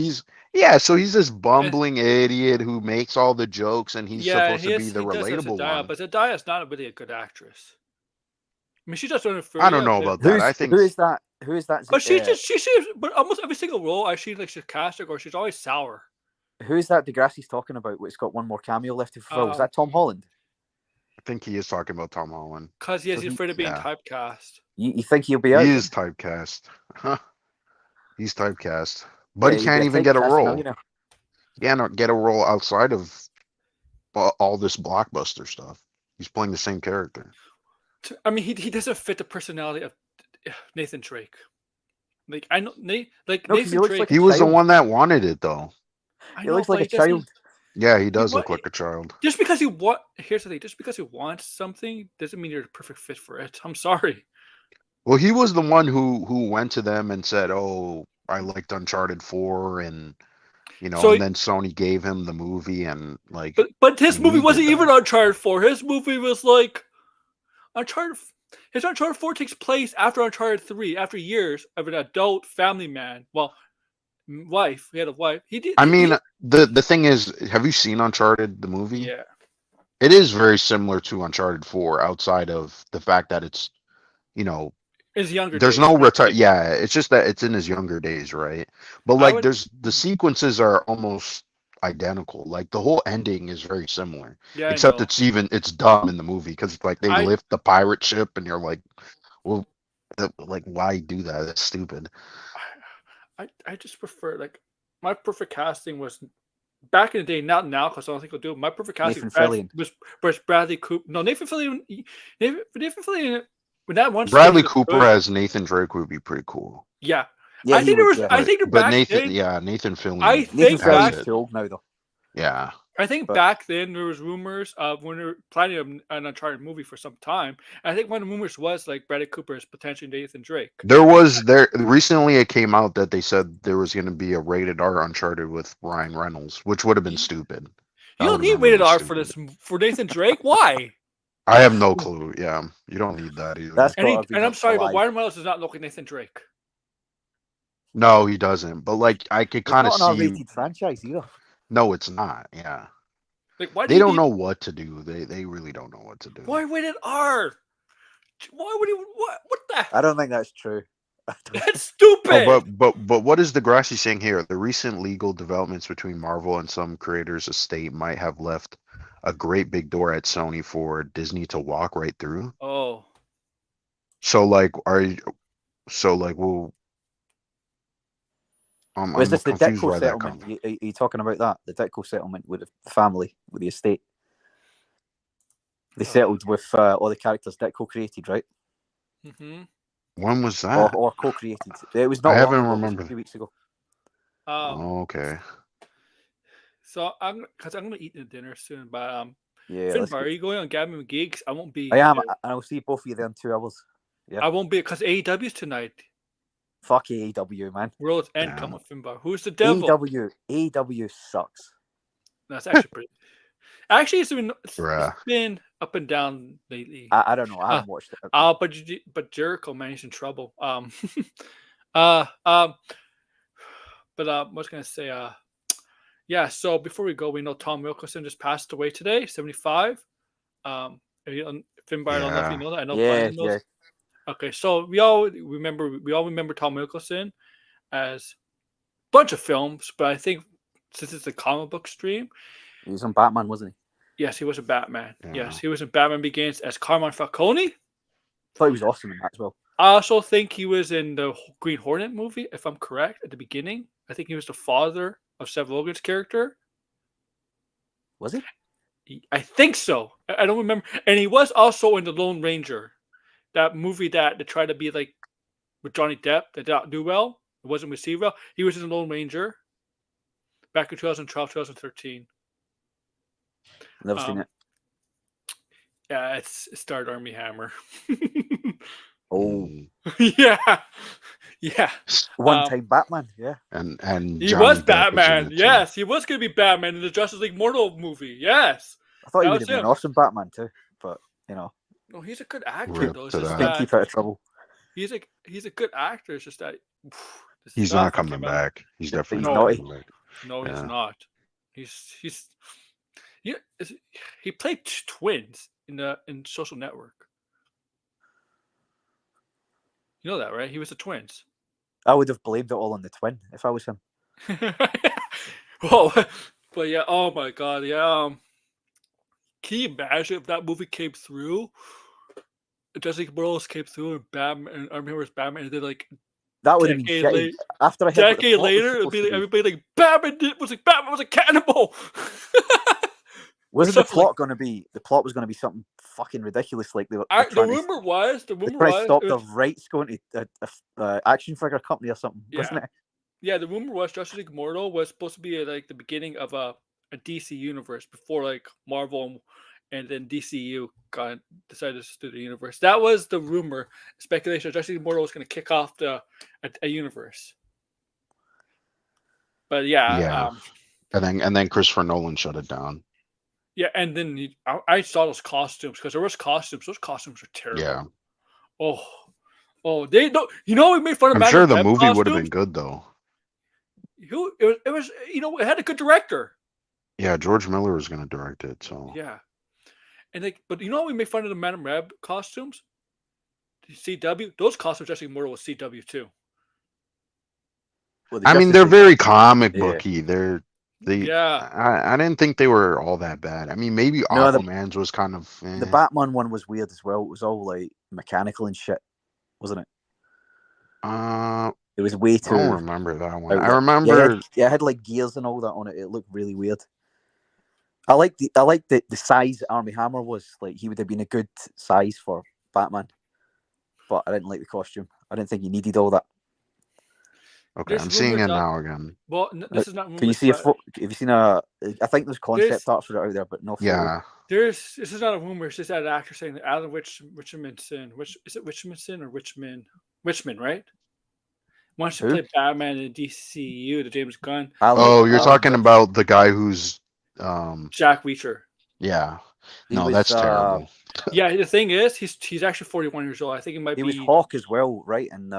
idiot. So he's this And, bumbling idiot who makes all the jokes and he's yeah. supposed to be the He does have relatable Zendaya, one. but Zendaya's not really a good actress. I mean, she does I don't Euphoria, know but about that. I think Who is that? Who is that? but almost every single role I see like she's cast or she's always sour. Who is that? Degrassi's talking about. It's got one more cameo left to fulfill. Is that Tom Holland? I think he is talking about Tom Holland. Because So he's afraid of being yeah. typecast. You think he'll be He out? is typecast. He's typecast. But Yeah, he he'll be can't a even get a typecast role. millionaire. He can't get a role outside of all this blockbuster stuff. He's playing the same character. I mean, he doesn't fit the personality of Nathan Drake. Like I know, No, 'cause Nathan he looks Drake. like He was the child. one that wanted it though. I He know, looks but like a he doesn't. child. Yeah, he does wa- look like a child. Just because here's the thing. Just because you want something doesn't mean you're the perfect fit for it. I'm sorry. Well, he was the one who went to them and said, "Oh, I liked Uncharted 4 and So, and then Sony gave him the movie and like but his movie he wasn't did even that. Uncharted 4. His movie was like Uncharted. His Uncharted 4 takes place after Uncharted 3, after years of an adult family man. Well, wife. He had a wife. He did. I mean, the thing is, have you seen Uncharted the movie? Yeah. It is very similar to Uncharted 4 outside of the fact that it's, you know, His younger there's days. no Like, retire. Yeah, it's just that it's in his younger days, right? But I like, would. the sequences are almost identical. Like the whole ending is very similar, Yeah, I except know. it's dumb in the movie because like they I lift the pirate ship and you're like, well, like why do that? That's stupid. I just prefer like my perfect casting was back in the day, not now because I don't think they'll do it. My perfect casting Nathan Fillion. was Bradley Cooper. No, Nathan Fillion. Nathan Fillion. When that one Bradley stage was Cooper good, as Nathan Drake would be pretty cool. yeah. Yeah, I he think there would. was. Yeah. I think But back Nathan, then. yeah, Nathan Fillion I Nathan think back. has Fillion's it. too old now, though. Yeah, I think But- back then there was rumors of when they were planning an Uncharted movie for some time. I think one of the rumors was like Bradley Cooper is potentially Nathan Drake. There recently it came out that they said there was going to be a rated R Uncharted with Ryan Reynolds, which would have been stupid. You That don't would've need been rated really R for stupid. this for Nathan Drake. Why? I have no clue. Yeah, you don't need that either. That's And, got to be. and I'm sorry, but alive. Ryan Reynolds does not look like Nathan Drake. No, he doesn't. But like, I could It's kind of not an see. R-rated franchise either. No, it's not. Yeah, Like, why do they you don't need, know what to do. They really don't know what to do. why rated R? Why would he? What the? I don't think that's true. That's stupid. Oh, but what is Degrassi saying here? The recent legal developments between Marvel and some creators' estate might have left a great big door at Sony for Disney to walk right through. Oh, So like, well, Was I'm this the confused Deadpool why that settlement? comes. Are you talking about that? The Deadpool settlement with the family, with the estate? They settled with all the characters Deadpool created, right? mm-hmm. When was that? Or co-created. It was not I long haven't ago. It was remembered. a few weeks ago. Oh, okay. So I'm gonna eat the dinner soon, but Yeah, Finbar, are you going on Gavin McGee? 'Cause I won't be. I am, there. and I'll see both of you there in 2 hours. I won't be because AEW's tonight. Fuck AEW, man. World's End Damn. come with Finbar. Who's the devil? AEW sucks. That's actually pretty. Actually, it's Bruh. been up and down lately. I don't know. I haven't watched it. But Jericho, man, he's in trouble. But I was gonna say, yeah. So before we go, we know Tom Wilkinson just passed away today, 75. Finbar, I don't know if you know that. I know Brian knows. Yeah. Okay, so we all remember Tom Wilkinson as a bunch of films, but I think since it's a comic book stream, He was on Batman, wasn't he? yes, he was a Batman. Yeah. Yes, he was in Batman Begins as Carmine Falcone. Thought he was awesome in that as well. I also think he was in the Green Hornet movie, if I'm correct, at the beginning. I think he was the father of Seth Rogen's character. Was he? I think so. I don't remember. And he was also in The Lone Ranger, that movie that they tried to be like with Johnny Depp that did not do well. It wasn't received well. He was in The Lone Ranger back in 2012, 2013. Never seen it. Yeah, it starred Armie Hammer. Oh, yeah. Yeah. one-time Batman. Yeah. And He Johnny was Depp Batman. in it, too. Yes, he was going to be Batman in the Justice League Mortal movie. Yes. I thought he That would was have been him. an awesome Batman too, but you know, No, he's a good actor Rip though. It's to just that. can't that keep out of trouble. he's a good actor. It's just that this He's stuff not that coming came out- back. He's definitely he's not naughty. coming back. No, he's Yeah. not. He's yeah. He played twins in Social Network. You know that, right? He was the twins. I would have blamed it all on the twin if I was him. Oh, but yeah. Oh my God. Yeah. Can you imagine if that movie came through? Jessica Morales came through and Batman, and I remember it's Batman, and then like That would have been decade shitty. late- After I heard what the decade plot was later, it'd supposed be to like everybody like Batman was a cannibal. Wasn't the something like- plot going to be? The plot was going to be something fucking ridiculous, like they were. The trying to- rumor was they tried to stop the rights going to a action figure company or something, wasn't it? Yeah, the rumor was Justice League Mortal was supposed to be like the beginning of a DC universe before like Marvel and then DCU decided to do the universe. That was the rumor, speculation. Justice League Mortal was going to kick off a universe. But Yeah. And then Christopher Nolan shut it down. yeah, and then I saw those costumes because there was costumes. Those costumes are terrible. Yeah. Oh, they don't. You know, we made fun of. I'm Madame sure the Web movie would have costumes? been good though. It was. You know, it had a good director. Yeah, George Miller was going to direct it, so Yeah, and like, but you know, we made fun of the Madame Web costumes. CW, those costumes actually more with CW too. Well, the I mean, Justice they're League- very comic Yeah. booky. Yeah, I didn't think they were all that bad. I mean, maybe No, the- Aquaman's was kind of The Batman one was weird as well. It was all like mechanical and shit, wasn't it? I It was way too. don't remember that one. out I there. remember. Yeah, it had like gears and all that on it. It looked really weird. I like the size that Armie Hammer was. Like he would have been a good size for Batman, but I didn't like the costume. I didn't think he needed all that. Okay, There's I'm seeing rumors it up. now again. Well, this is not Can you rumors, see a but have you seen a? I think there's concept art for it out there, but no photo. Yeah. this is not a rumor. It's just that actor saying that Alan Richardson, which is it Richardson or Richmond, right? Wants to Who? play Batman in DCU, the James Gunn, Oh, you're talking Rich- about the guy who's Jack Reacher. yeah. He No, was, that's terrible. Yeah, the thing is, he's actually 41 years old. I think it might he was be. Hawk as well, right? And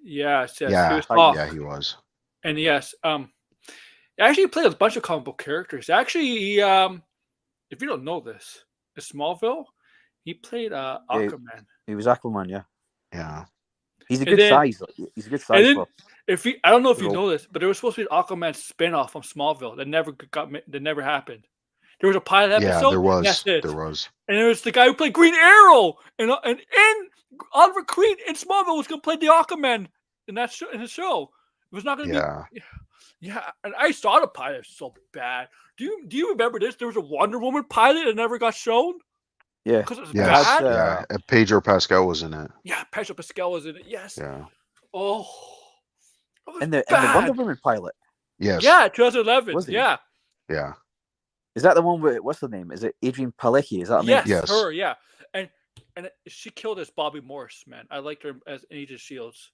Yes, he Yeah. was Hawk. Yeah, he was. And yes, actually he played a bunch of comic book characters. Actually, if you don't know this, in Smallville, he played Aquaman. he was Aquaman. Yeah, Yeah. he's a And good then- size. He's a good And size. then, For, I don't know if you Role. know this, but there was supposed to be an Aquaman spinoff from Smallville that never happened. There was a pilot episode. Yeah, there was. That's it. There was. And it was the guy who played Green Arrow, and Oliver Queen in Smallville was going to play the Aquaman in that show. In the show, it was not going to Yeah. be. Yeah, and I saw the pilot. It was so bad. Do you remember this? There was a Wonder Woman pilot that never got shown yeah, because it was Yes. bad. Yeah. Pedro Pascal was in it. Yeah, Pedro Pascal was in it. Yes. Yeah. Oh. It was in the bad. Wonder Woman pilot. Yes. Yeah, 2011. Was he? Yeah. Yeah. Is that the one with what's her name? Is it Adrian Palicki? Is that her Yes, name? Yes. her. Yeah, and she killed as Bobby Morse. Man, I liked her as Agent Shields.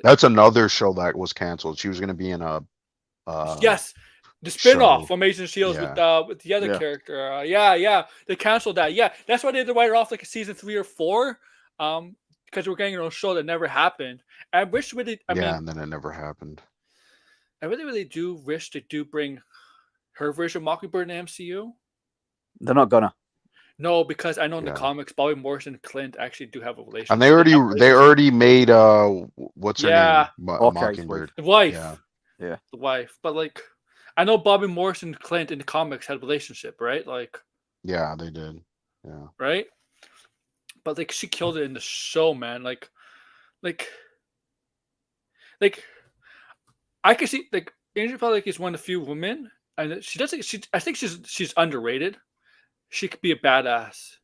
That's another show that was canceled. She was going to be in a Yes, the spin-off show. from Agent Shields Yeah. with the other Yeah. character. Yeah, they canceled that. Yeah, that's why they had to write it off like a season 3 or 4. Because we're getting a show that never happened. I wish really. I mean, and then it never happened. I really do wish they do bring her version of Mockingbird in the MCU. They're not gonna. No, because I know in the Yeah. comics, Bobby Morse and Clint actually do have a relationship. And they already made what's her Yeah. name? Hawkeye's Mockingbird. The wife. Yeah. The wife. But like, I know Bobby Morse and Clint in the comics had a relationship, right? Like, Yeah, they did. Yeah. right? But like, she killed it in the show, man. Like, I can see like Angel Palicki is one of the few women, and she doesn't. I think she's underrated. She could be a badass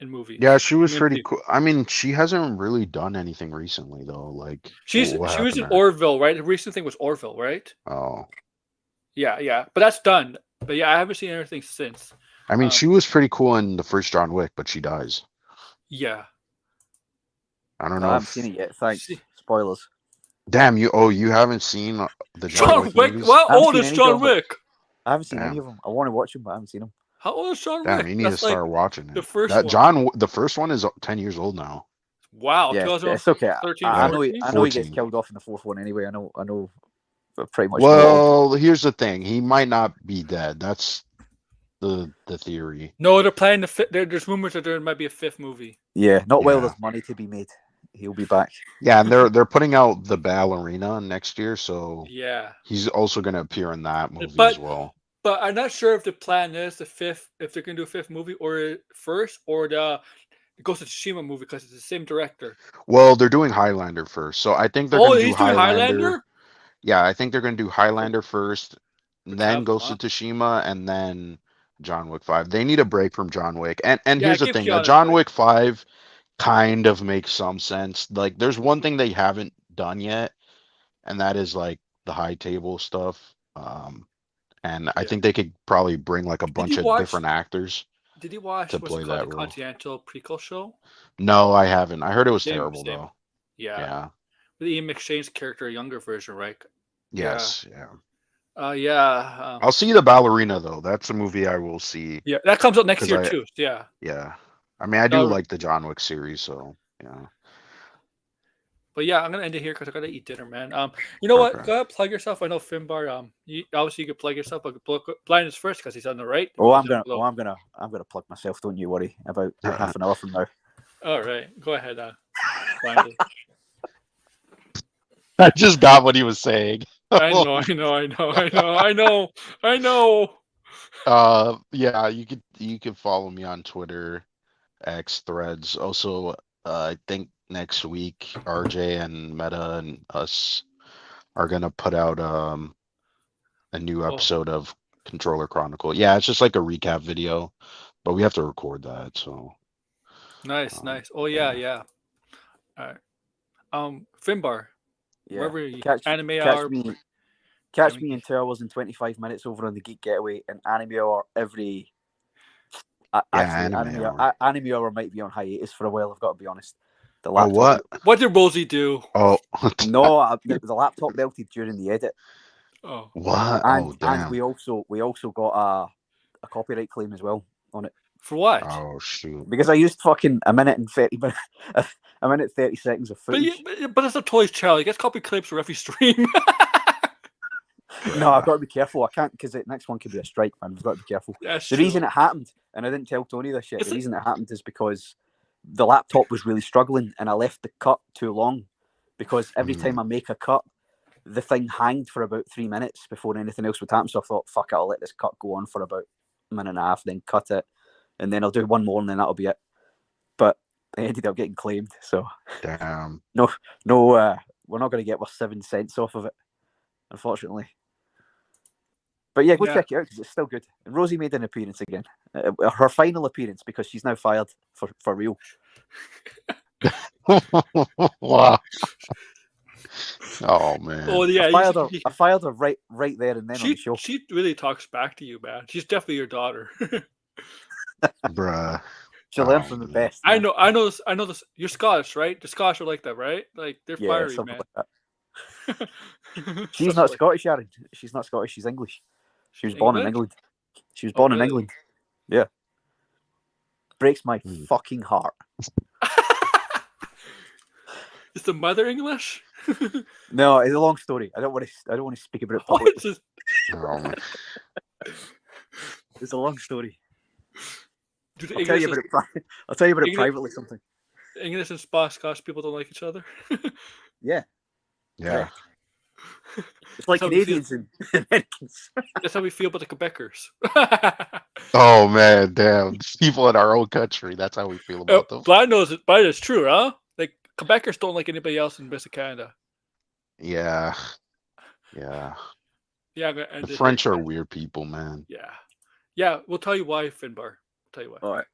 in movies. Yeah, she was In pretty movies. cool. I mean, she hasn't really done anything recently though. Like She what was happened in to her? Orville, right? The recent thing was Orville, right? Oh. Yeah. But that's done. But yeah, I haven't seen anything since. I mean, she was pretty cool in the first John Wick, but she dies. Yeah. I don't I know haven't if seen it yet. Thanks. She- Spoilers. Damn you haven't seen the John Wick. movies? How I haven't old seen is any John John Wick. Wick? I haven't seen any Damn. of them. I want to watch them, but I haven't seen them. How old is John Damn, Wick? you need to That's like start watching it. the first That one. the first one is 10 years old now. Wow. Yeah, 2013, it's okay. 13, I know. 14? I know he gets 14. killed off in the fourth one anyway. I know. Pretty much. know. Well, here's the thing. He might not be dead. That's the theory. No, they're planning the fifth. There's rumors that there might be a 5th movie. Yeah, not while Yeah. there's money to be made. He'll be back. Yeah, and they're putting out the Ballerina next year, so Yeah. he's also going to appear in that movie But- as well. But I'm not sure if the plan is the 5th, if they're going to do a 5th movie or first, or the Ghost of Tsushima movie because it's the same director. Well, they're doing Highlander first, so I think they're Oh, going to do he's doing Highlander. Highlander? Yeah, I think they're going to do Highlander first, then have Ghost of Tsushima, and then John Wick 5. They need a break from John Wick. And Yeah, here's the give thing, Keanu a John break. Wick 5 kind of makes some sense. Like there's one thing they haven't done yet, and that is like the high table stuff. And I Yeah. think they could probably bring like a bunch you of watch- different actors. Did you watch To what's play it called, that the role. Continental prequel show? No, I haven't. I heard it was Same, terrible same. though. Yeah. Yeah. With Ian McShane's character, a younger version, right? Yes. Yeah. Yeah. I'll see the Ballerina though. That's a movie I will see. Yeah, that comes out next 'Cause year I- too. Yeah. Yeah. I mean, I do No, like the John Wick series, so yeah. But yeah, I'm gonna end it here because I gotta eat dinner, man. You know what? Okay. Go ahead, plug yourself. I know Finbar. Obviously you could plug yourself, but Blind is first because he's on the right. Oh, I'm He's gonna. down below. I'm gonna plug myself. Don't you worry about half an hour from now. All right, go ahead. Blind. I just got what he was saying. I know. Yeah, you could follow me on Twitter, X, Threads. Also, I think next week RJ and Meta and us are gonna put out a new Oh. episode of Controller Chronicle. Yeah, it's just like a recap video, but we have to record that. So Nice. Oh yeah. yeah. All right. Finbar. Yeah. Wherever you, Catch, Anime catch Hour. me. Catch Anime me in 2 hours and 25 minutes over on the Geek Getaway and Anime Hour every. Actually, Anime Hour might be on hiatus for a while. I've got to be honest. The Oh, laptop. what? What did Rosie do? Oh, No, the laptop melted during the edit, Oh, what? and Oh, damn. we also got a copyright claim as well on it for what? Oh, shoot. because I used fucking a minute and 30 minutes, a minute 30 seconds of But, footage. but it's a Toys channel. You get copy clips for every stream. No, I've got to be careful. I can't because the next one could be a strike, man. We've got to be careful. That's The true. reason it happened, and I didn't tell Tony this shit, It's the reason it happened is because the laptop was really struggling and I left the cut too long because every time I make a cut, the thing hanged for about 3 minutes before anything else would happen. So I thought, fuck it, I'll let this cut go on for about a minute and a half, then cut it, and then I'll do one more and then that'll be it. But I ended up getting claimed. So Damn. no, we're not going to get our 7 cents off of it, unfortunately. But yeah, go check it out because it's still good. And Rosie made an appearance again, her final appearance because she's now fired for real. Wow. Oh man. Oh yeah, I fired her right there and then on the show. She really talks back to you, man. She's definitely your daughter. Bruh. She learned from the best. I know this. You're Scottish, right? The Scottish are like that, right? Like they're fiery, man. Like that. She's not Scottish, Aaron. She's not Scottish. She's English. She was born in England. She was born in England. Yeah. Breaks my fucking heart. Is the mother English? No, it's a long story. I don't want to speak about it publicly. It's a long story. I'll tell you about it privately sometime. English and Scottish people don't like each other. Yeah. Yeah. It's like Canadians and Americans. That's how we feel about the Quebecers. Oh man, damn. People in our own country. That's how we feel about them. But I know it's true, huh? Like Quebecers don't like anybody else in the rest of Canada. Yeah. Yeah. Yeah. The French are weird people, man. Yeah. Yeah. We'll tell you why, Finbar. We'll tell you why. All right.